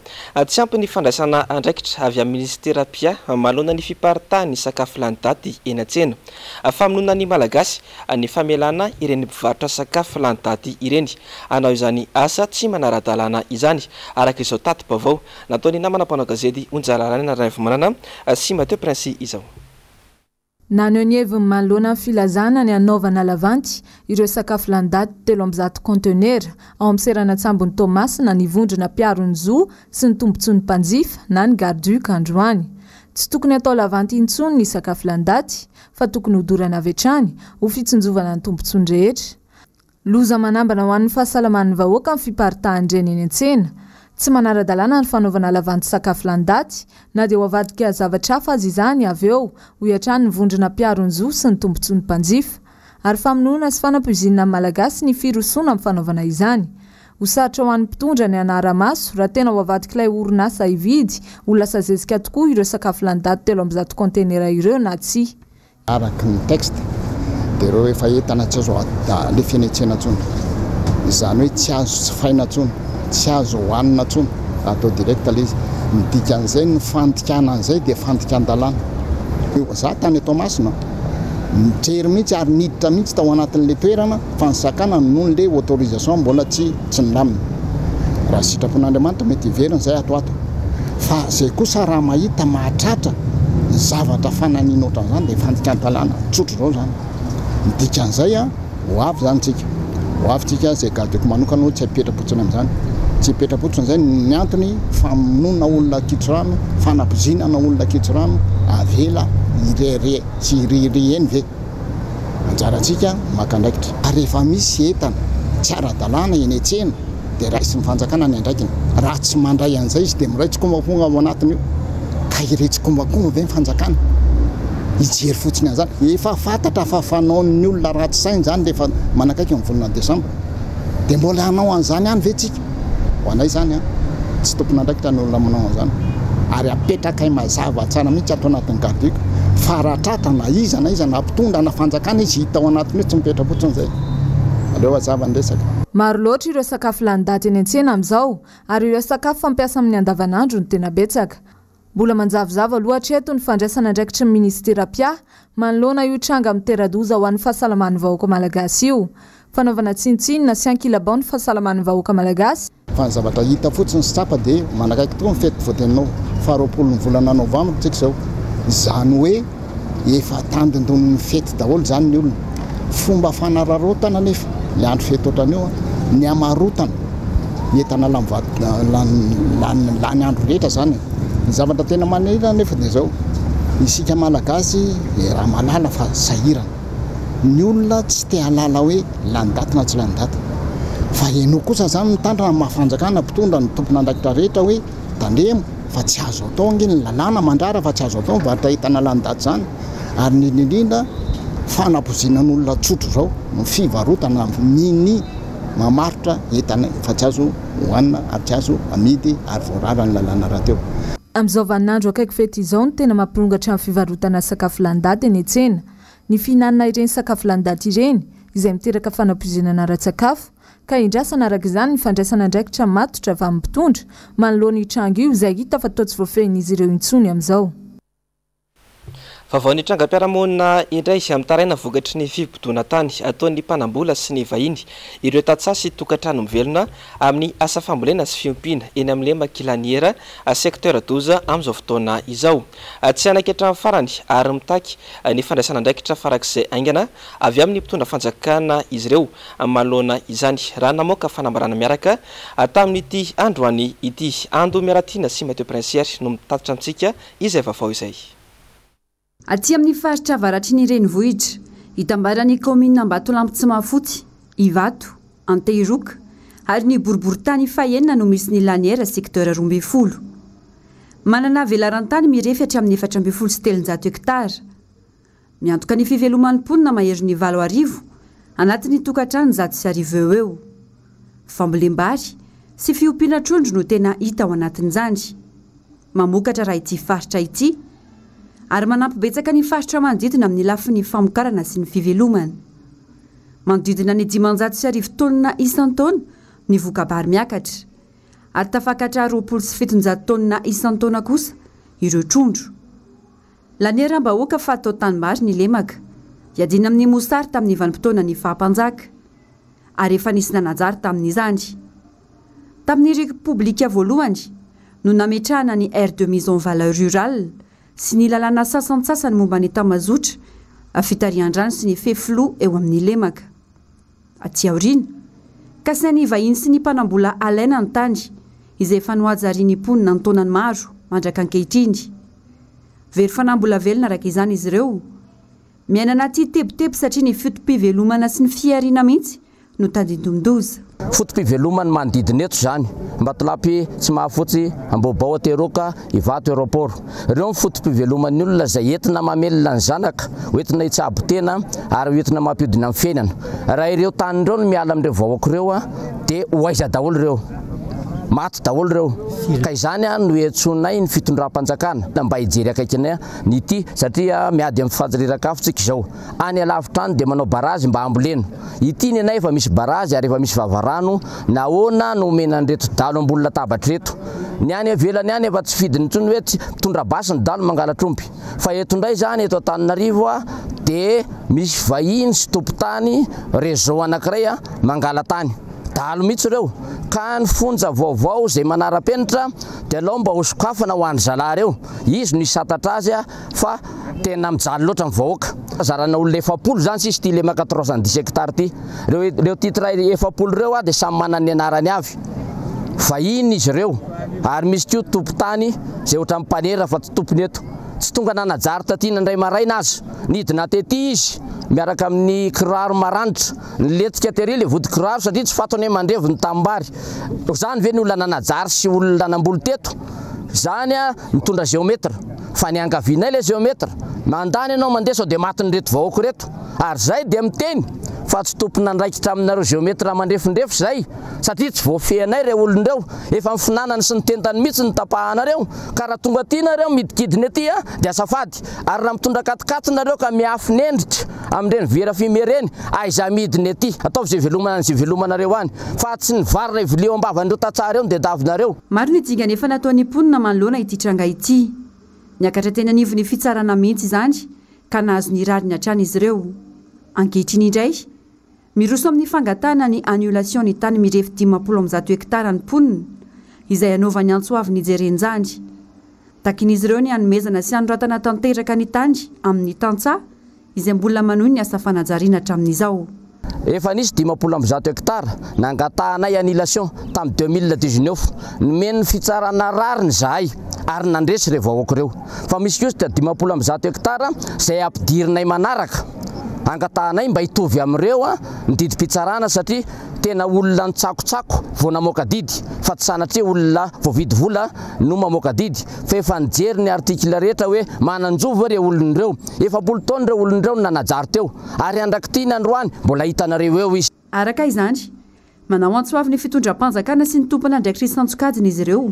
tsy ampy ny fandraisana andraikitra avy amin'ny ministera-pia malona ny fiparitahany sakafo lany daty eny an-tsena famonoana ny malagasy ny famelana ireny mpivarotra sakafo lany daty ireny anao izany asa tsy manara-dalàna izany araka izao taty-baovao nataony namana mpanao gazety Onjalalana na Raivo Manana sy Mateo Prince izao Naneo ny heviny manoloana filazana ny anaovana lavanty ireo sakafo lany daty 300 conteneur ao amin'ny seran'Antsambon'ny Tomasina ny vondrona Piarony Zoo sy ny tombontsoan'ny mpanjifa na ny garduc androany. Tsy tokony atao lavanty intsony ny sakafo lany daty fa tokony hodorana avy hatrany ho fitsinjovana ny tombontsoany rehetra. Loza manambana ho an'ny fahasalaman'ny vahoaka amin'ny fiparitahan-dreny eny an-tsena. Tsy manara-dalàna ny fanaovana lavanty sakafo lany daty na dia ho avadika zavatra hafa azy izany avy eo ho hiatrany ny vondrona Piarony Zoo sy ny tombontsoan'ny mpanjifa ary famonoana sy fanampoizinina amin'ny malagasy ny firosoana amin'ny fanaovana izany. Ho sarotra ho an'ny mpitondra ny anara-maso raha tena ho avadika ilay orinasa hividy ho lasa zezika tokoa ireo sakafo lany daty 300 conteneur ireo na tsy. Araka ny texte dia ireo efa entana tsy azo le fianetsena intsony izany hoe tsy azo tsy faina intsony tsy azo hohanina intsony atao directa le izy midika an'izay ny fandikana an'izay dia fandikan-dalàna za tany eto Masina mitrery mihitsy ary niditra mihitsy tao anatin'le toerana fanisakana noho le autorisation mbola tsy nilamina raha sitrapon'Andriamanitra mety iverina izay ato fa zay kosa raha mahita mahatratra zavatra fananiana ohatran'izany dia fandikan-dalàna tsotro zao zany midika an'izay ho avy zany tsika ho avy tsika zay gadeko manokana hoe tsy hapetrapotsiny amin'izany tsy petrapotsiny zay ny antony famonoana olona kitsorano fanapozinana olona kitsorano avela irere sy irere eny ve anjaratsika makandraikitra ary efa misy entana tsy ara-dalàna eny an-tsena dia raisy mifanjakana ny andraikiny raha tsy mandray an'izay izy dia miraitsy kombakomba ao anatiny io ka iretsy kombakomba ve mifanjakana ijery fotsiny an'izany efa fantatra fa fanaon'ny olona ratsy sainy zany dia efa manakaiky amin'ny volana desambra dia mbola hanao an'izany any ve tsika ho anay zany tsy tompon'andraikitra ny olona manao an'izany ary apetraka mazava tsara mihitsy ato anatin'ny gardico fa rahatratra na iza na mpitondra na fanjakana izy hita ao anatiny tsy mipetrapotsiny izay aleo azava ny resaka. Maro loatra ireo sakafo lany daty eny an-tsena amin'izao ary ireo sakafo fampiasa amin'ny andavanandro ny tena betsaka. Mbola manjavozavo aloha hatreto ny fandraisana andraikitry ny ministera-pia manoloana io tranga amin'ny teradoza ho an'ny fahasalaman'ny vahoaka malagasy io. Fanaovana tsinitsinina sy ankilabao ny fahasalaman'ny vahoaka malagasy. Fa ny zavatra hita fotsiny sy tsapa dia manakaiky tokoa ny fety voateninao faharoapolon'ny volana novambra tsika izao izany hoe efa tandindon'ny fety daholo zany ny olona fomba fanararotana nefa ny andro fety ohatran'io ny amarotana entana lany andro rehetra zany ny zavatra tena manahirana nefa dia zao isika malagasy raha malala fa sahirana ny olona tsy te halala hoe lany daty na tsy lany daty fa eno kosa zany mitandrina mahafanjakana mpitondra ny tompon'andraikitra rehetra hoe tandremo fa tsy azo atao ange ny lalàna mandrara fa tsy azo atao mivarotra entana lany daty zany ary indrindra fanapozinan'olona tsotro zao ny fivarotana niny mamaritra entana fa tsy azo hohanina ary tsy azo amidy ary voarara ny lalàna raha teo. Amin'izao vaninandro akaiky fety izao ny tena mampirongatra amin'ny fivarotana sakafo lany daty eny an-tsena ny fihinanana ireny sakafo lany daty ireny izay miteraka fanapoizinana ara-tsakafo ka indrasana araka izany ny fandraisana andraikitra matotra avy amin'ny mpitondra manoloana io tranga io izay hita fa toa tsy voafehin'izy ireo intsony amin'izao. Vavaon'ny trangam-piarahamonina indray amin'ny taraina vokatry ny fibodoana tany ataon'ny mpanambola sy ny vahiny ireo tatsasy tokantrano mivelona amin'ny asa fambolena sy fiompiana eny amin'ny makilaniera secteur 12 amin'izao fotoana izao. Tsy anaketra farany ary mitaky ny fandraisana andraikitra farak'izay aingana avy amin'ny mpitondra fanjakana izy ireo manoloana izany raha namoaka fanambarana miaraka tamin'ity androany ity ando miaratina sy Mathieu Prinsière no mitatitra antsika izay vaovao izay. Aty amin'ny faritra avaratry ny renivohitra hitambaran'ny commune Ambatolampy tsy mahafotsy, Ivato, Anteiroka ary ny boriboritany fahenina no misy ny laniera secteur 12. Manana velarantany mirefy amin'ny 470 hektara. Miantoka ny fiveloman'ny mponina mahery ny 7 arivo anatin'ny tokantrano 100 eo. Fambolem-bary sy fiompiana trondro no tena hita ao anatin'izany. Mamokatra raha ity faritra ity ary manampy betsaka ny faritra manodidina amin'ny lafin'ny famokarana sy ny fivelomana. Manodidina ny 500 taonina isan-taona ny vokabary miakatra ary tafakatra 27 taonina isan-taona kosa ireo trondro. Laniera-mbahoaka fa atao tanimbary ny lemaka iadina amin'ny mosary tamin'ny vanim-potoana ny fahampanjaka ary efa nisy nanajary tamin'izany. Tamin'ny repoblika voalohany no nametrahana ny aire de mise en valeur rurale sy ny lalàna sasantsasany momba ny tamazotra fitarihan-drano sy ny fefilo eo amin'ny lemaka. Aty aoriana kasainy vahiny sy ny mpanambola alaina ny tany izay efa nohajariany mponina ny taonany maro mandraka ankehitriny. Very fanambola velona araka izany izy ireo. Miaina anaty tebotebo satria ny fotom-pivelomana sy ny fiariana mihitsy no tadidondoza. Fotom-pivelomana manodidina eto zany Ambatolampy tsy mahafotsy, Ambobao, Teroka, Ivato, aéroport. Ireo fotom-piveloman'ny olona izay entina mamelona ny zanaka, entina hitsabo tena ary entina mampidina amin'ny fiainana. Raha ireo tany ireo no miala amin'ireo vahoaka ireo dia hoaiza daholo ireo. Maty daholo ireo. Ka izany no entsonay ny fitondram-panjakana mba hijery akaikinay nyity satria miady amin'ny fahadirirakafotsika izao. Any alavitra any dia manao barazy mba ambolena. Ity ny anay efa misy barazy ary efa misy vavarano nahoana no omena an'ireto dalo ambony latabatra reto. Ny any avelany any efa tsy fidiny intsony hoe tondra basy ny dalo mangala tromby. Fa eto indray zany eto Antananarivo dia misy vahiny sy tompon-tany réseau anankiray mangala tany. Dalo mihitsy ireo ka ny fonja vaovao izay manara-penitra dia alao mba ho sokafana ho an'ny zalahy ireo. Izy no hisatatra azy fa tena mijaly loatra ny vahoaka. Zarana olona 700 zany sisy ty lemaka 310 hektara ty. Ireo titre 700 ireo dia samy manana ny anarany avy. Vahiny izy ireo ary misy koa tompon-tany izay ohatran'ny mpanera fa tsy tompony eto. Tsy tonga nanajary taty nandray maraina azy. Nidina tety izy miaraka amin'ny kiraro maranitra. Niletsika tery le vody kiraro satria tsy fatony hoe mandrevo ny tambary. Zany ve ny olona nanajary sy olona namboly teto. Zany mitondra géomètre. Fa ny angavinay le géomètre. Mandany ianao mandeha sao dia maty ny reto vahoaka reto. Ary zay dia miteny fa tsy tompona andraikitra aminareo géomètre mandrefindrefy zay satria tsy voafehanay ireo olonireo efa mifinanany sy ny tentany mihitsy ny tapahanareo ka raha tonga aty nareo midikidina aty dia azafady ary raha mitondra katikaty nareo ka miafiny endritra amin'ireny vera fimereny aiza midiny aty ataovy izay velomana ny izay velomanareo any fa tsy ny varina ivoleo ambavan'ireo tatsara eo ny dedavinareo. Maro ny dingana efa nataon'ny mponina manoloana ity tranga ity. Niakatra tena nivony fitsarana mihitsy izany ka nahazo ny rariny hatrany izy ireo. Ankehitriny indray miroso amin'ny fangatana ny annulation ny tany mirefy 510 hektara ny mponina izay anaovany antso avy nijerenjany. Takin'izy ireo ny hanomezana sy anoratana tanteraka ny tany amin'ny tantsaha izay mbola manohy ny asa fanajariana hatramin'izao. Efa nisy 510 hektara nangatahanay annulation tamin'ny 2019 nomeny fitsarana rariny zahay ary nandresy ireo vahoaka ireo. Fa misy kosa dia 510 hektara izay ampidirinay manaraka. Angatahanay mba hitovy amin'ireo ny didi-pitsarana satria tena olona ny tsakotsako vao namoaka didy fa tsy sanatria olona vao vidy vola no mamoaka didy fa efa nijery ny artikla rehetra hoe mananjova ireo olon'ireo. 700 taona ireo olon'ireo no nanajary teo ary andrakity ny androany mbola hitanareo eo izy. Araka izany manao antso avy ny fitondram-panjakana sy ny tompona andraikitry santsokajiny izy ireo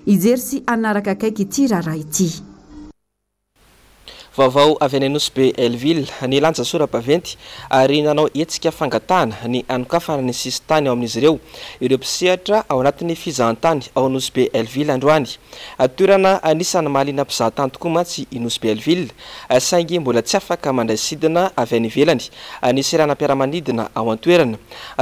hijery sy anaraka akaiky ity raharaha ity. Vaovao avy any Nosy be Elville ny lanja sora-baventy ary nanao hetsika fangatahana ny anokafana ny sisy tany ao amin'izy ireo mpisehatra ao anatin'ny fizahantany ao Nosy be Elville androany. Toerana anisany mahaliana mpizahatany tokoa mantsy i Nosy be Elville saingy mbola tsy afaka mandray sidina avy any ivelany ny seranam-piaramanidina ao an-toerana.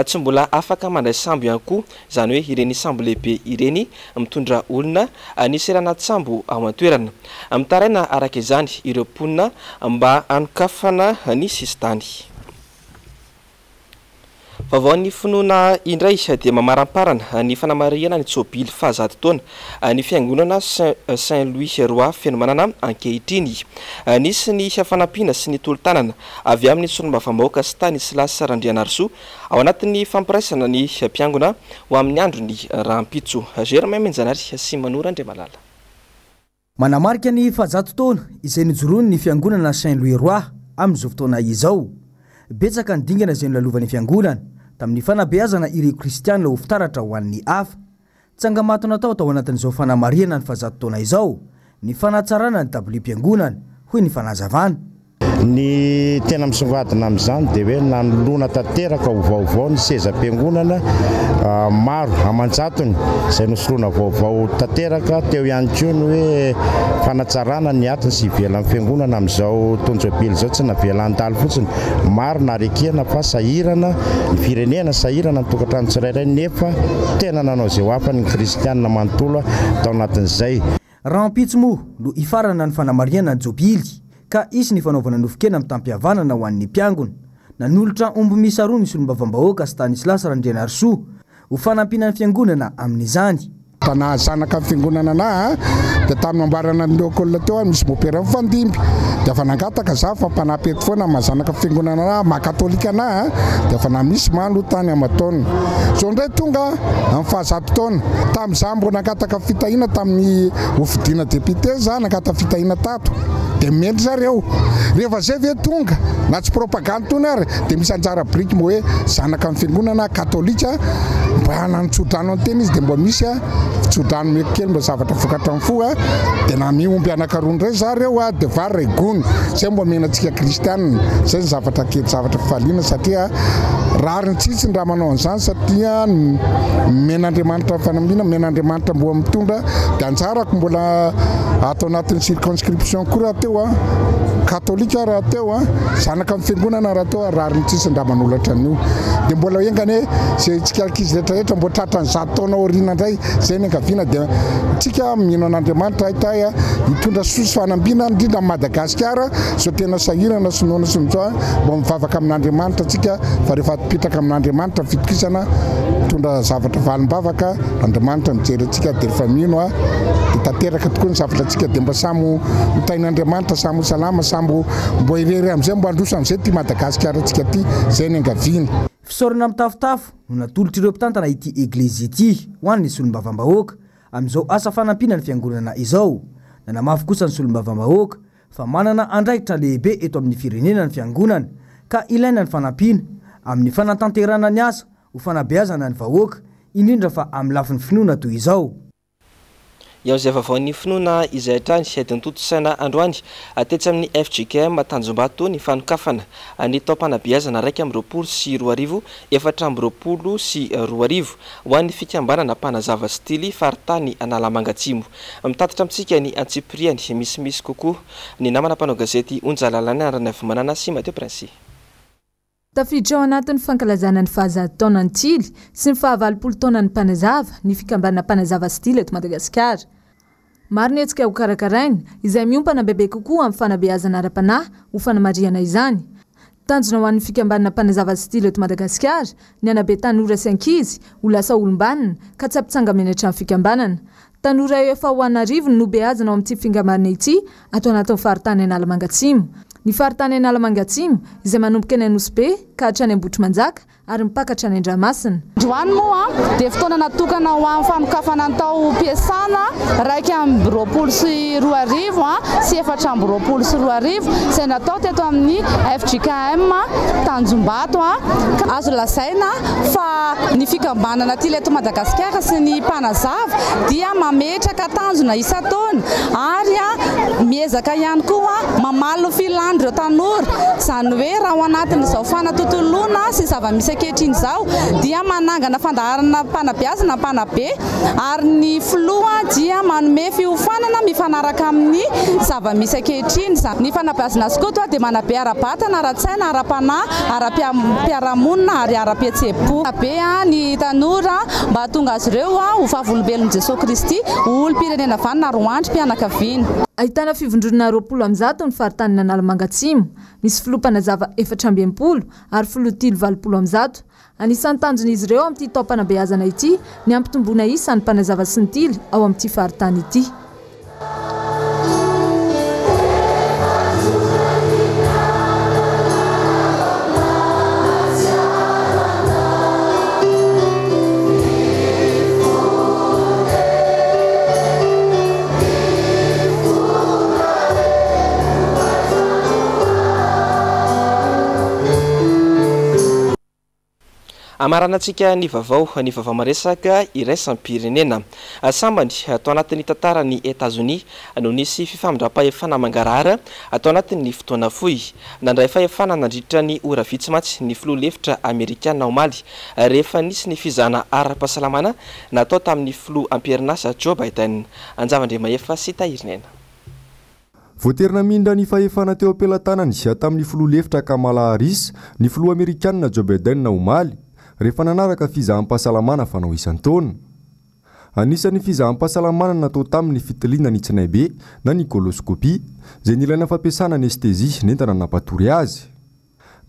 Tsy mbola afaka mandray sambo ihany koa, izany hoe ireny sambo lehibe ireny mitondra olona ny seranatsambo ao an-toerana. Mitaraina araka izany ireo ponina mba anokafana ny sisy tany. Vaovao ny finoana indray dia mamaramparana ny fanamariana ny tsôbily fahazato taona ny fiangonana Saint-Louis Roi fenomanana ankehitriny. Nisy ny fanampiana sy ny tolo-tanana avy amin'ny solombavambahoaka sy Stanislas Randrianarso ao anatin'ny fampiraisana ny mpiangona ho amin'ny andro ny rahampitso. Germain Menjanary sy Manora Andriamalala. Manamarika ny fahazato taona izay nijoroany ny fiangonana Saint-Louis Roi amin'izao fotoana izao. Betsaka ny dingana izay nolalovan'ny fiangonana tamin'ny fanabeazana ireo kristianina ho fitaratra ho an'ny hafa. Tsangamato natao tao anatin'izao fanamariana ny fahazato taona izao ny fanatsarana ny dabiliom-piangonana hoy ny fanazavana. Ny tena misongadina amin'izany dia hoe nanolona tanteraka ho vaovao ny sezam-piangonana maro aman-jatony izay nosoloana vaovao tanteraka teo ihany koa ny hoe fanatsarana ny atiny sy ivelan'ny fiangonana amin'izao tonjobily izao tsy navelan-dalo fotsiny. Maro narekena fa sahirana ny firenena, sahirana ny tokantrano tsirairay nefa tena nanao izay ho afany ny kristianina manontolo tao anatin'izay. Rahampitso moa no ifarana ny fanamariana ny jobily ka isy ny fanaovana nofokena amin'ny tampihavanana ho an'ny mpiangona. Nanolotra omby miisa roa ny solombavambahoaka Stanislas Randrianarso ho fanampiana ny fiangonana amin'izany. Tana zanaka fiangonana na dia tamin'ny ambarana ny leokolona teo misy mopera mifandimby dia efa nangataka za fa mpanapety foana mazanaka fiangonana na makatolika na dia efa namisy malo tany amataona. So ndray tonga amin'ny fahazato taona tamin'izany mbo nangataka fitahina tamin'ny hofidiana depite za nangata fitahina tato dia mendry zareo. Rehefa zay ve tonga na tsy propagande tony ary dia misy anjara briky mo hoe zanaka amin'ny fiangonana katolika mba hananotsodrano antena izy dia mba misy fitsodrano mekely mba zavatra vokatra amin'ny fo dia na miomby anakaroa ndray zareo dia vary ray gony zay mba menantsika kristianina. Zay ny zavatra kely, zavatra fifaliana satria rary ny tsitsy ny raha manao an'izany satria men'Andriamanitra fanambina, men'Andriamanitra mbola mitondra dia anjarako mbola atao anatin'ny circonscription koa raha teo katolika raha teo zanaka amin'ny fiangonana raha teo rary ny tsitsy ny raha manolotra an'io dia mbola engane zay tsika ankizy rehetrarehetra mbo tratra ny 100 taona aoriana indray zay ny ankaviana dia tsika mino an'Andriamanitra ahitay hitondra soso fanambina indrindra amin'ny Madagasikara zao tena sahirana sinoana sy mitsoa mbo mivavaka amin'Andriamanitra tsika fa rehefa pitraka amin'Andriamanitra fitokisana mitondra zavatra valim-bavaka Andriamanitra mijery antsika dia rehefa mino dia tanteraka tokoa ny zavatra tsika dia mba samy mitain'Andriamanitra samy salama sambo mbo irery amin'izay mbo androso amin'izay ty Madagasikara tsika ty zay ny angaviany. Fisaorana amin'ny tafotafo no natolotra ireo mpitantana ity eglizy ity ho an'ny solombavambahoaka amin'izao asa fanampiana ny fiangonana izao. Nanamafy kosa ny solombavambahoaka fa manana andraikitra lehibe eto amin'ny firenena ny fiangonana ka ilaina ny fanampiana amin'ny fanatanterana ny asa ho fanabeazana ny vahoaka indrindra fa amin'ny lafin'ny finoana toy izao. Iaho izay vaovao ny finoana izay hatrany ediny toto-saina androany atetsy amin'ny FGKM Tanjombato ny fanokafana ny taom-panabeazana 1 sy 4 ho an'ny fikambanana mpanazava stily faritany Analamanga-Atsimo. Mitatitra amintsika ny Antsipriany misimisy kokoa ny namana mpanao gazety Onjalalany Ranavy sy Mateo Prince. Tafiditra ao anatin'ny fankalazana ny fahazato taona ny Tily sy ny fahavalopolo taona ny mpanazava ny fikambanana mpanazava stily eto Madagasikara. Maro ny hetsika ho karakaraina izay miompana bebe kokoa amin'ny fanabeazana ara-panahy ho fanamariana izany. Tanjona ho an'ny fikambanana mpanazava stily eto Madagasikara ny anabe tanora sy ankizy ho lasa olombanana ka tsy ampitsanga menatra amin'ny fikambanana. Tanora efa ho anarivo no beazana ao amin'ity fikambanana ity atao anatin'ny faritany Analamanga-Atsimo. Ny faritany Analamanga-Atsimo izay manomboka eny Nosy be ka hatrany Ambohitrimanjaka ary mipakatra any Andramasina. Androany moa dia fotoana natokana ho amin'ny famokafana ny tao mpiasana 220 sy 420 izay natao teto amin'ny FJKM Tanjombato. Azo lazaina fa ny fikambanana ty leto Madagasikara sy ny mpanazava dia mametraka tanjona isa-taona ary miezaka ihany koa mamalo filany ireo tanora, izany hoe raha ao anatin'izao fanatontolona sy zava-misy ankehitriny izao dia manangana fandaharana mpanabeazana mpanabe ary ny filoha dia manome fiofanana mifanaraka amin'ny zava-misy ankehitriny. Ny fanabeazana azy koa dia manabe ara-batana, ara-tsaina, ara-panahy, ara-piarahamonina ary ara-pihetsepo. Be ny tanora mba hatonga azy ireo ho vavolombelon'i Jesosy Kristy ho olom-pirenena vanina roandry mpianakaviana. Ahitana fivondronana 20 ny faritany Analamanga Atsimo, misy filohampanazava 420 ary filotilo 20. Anisan'ny tanjon'izy ireo amin'ity taom-panabeazana ity ny ampitomboana isan'ny mpanazava sy ny tily ao amin'ity faritany ity. Amaranantsika ny vaovao maresaka iraisam-pirenena. Sambany atao anatin'ny tantaran'ny États-Unis no nisy fifamindram-pahefana mangarahara atao anatin'ny fotoana fohy. Nandray fahefana nandritra ny ora vitsy ny filoha lefitra Amerikana omaly rehefa nisy ny fizana ara-pahasalamana natao tamin'ny filoha am-perinasa Joe Biden. Anjavandremahefa sy Tahirinena. Voaterina mindra ny fahefana teo am-pelantanany tamin'ny filoha lefitra Kamala Harris, ny filoha Amerikana Joe Biden omaly rehefa nanaraka fizaham-pahasalamana fanao isan-taona. Anisan'ny fizaham-pahasalamana natao tamin'ny fitiliana ny tsinaibe na ny koloscopie izay nilaina fampiasana anestezia nentana nampatory azy.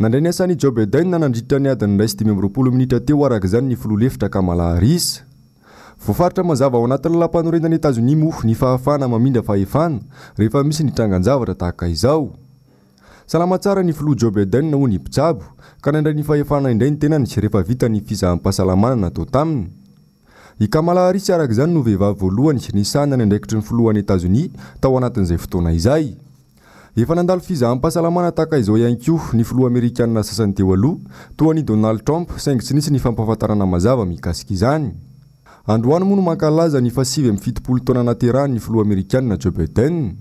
Nandray ny asan'i Joe Biden nandritra ny adiny 20 minitra teo araka izany ny filoha lefitra Kamala Harris. Voafaritra mazava ao anatin'ny lampanorenan'ny États-Unis moa ny fahafahana mamindra fahefana rehefa misy ny trangan-javatra tahaka izao. Salama tsara ny filoha Joe Biden ho ny mpitsabo ka nandray ny fahefana indray ny tenany rehefa vita ny fizaham-pahasalamana natao taminy. I Kamala Harris araka izany no vehivavy voalohany nisahana ny andraikitry ny filohan'ny États-Unis tao anatin'izay fotoana izay. Efa nandalo fizaham-pahasalamana tahaka izao ihany koa ny filoha Amerikana sasany teo aloha toa ny Donald Trump saingy tsy nisy ny fampahafantarana mazava mikasika izany. Androany moa no mankalaza ny 7 taona naterahany ny filoha Amerikana Joe Biden.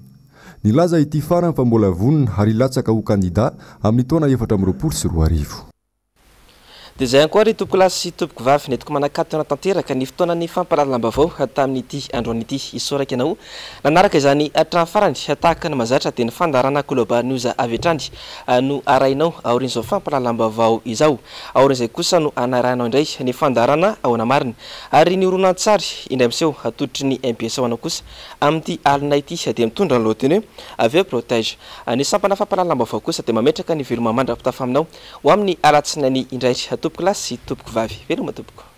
Nilaza ity farany fa mbola vonona ary latsaka ho kandida amin'ny taona 2022. Dia zay ankoa ry tompoko lahy sy tompoko vavy netiko manakatona tanteraka ny fotoanan'ny fampahalalam-baovao tamin'ity androan'ity isoraka ianao. Nanaraka izany hatramin'ny farany tahaka ny mazatra dia ny fandarana Global News avy hatrany no arahinao aorin'izao fampahalalam-baovao izao. Aorin'izay kosa no anarahinao indray ny fandarana ahoana marina ary ny horonan-tsary indray miseho atoditry ny MPS ao anao kosa amin'ity alina ity dia mitondra ny lohateny aveo protège. Ny sampana fampahalalam-baovao kosa dia mametraka ny veloma mandrapitafa aminao ho amin'ny alatsinainy indray tompoko lahy sy tompoko vavy. Veloma tompoko.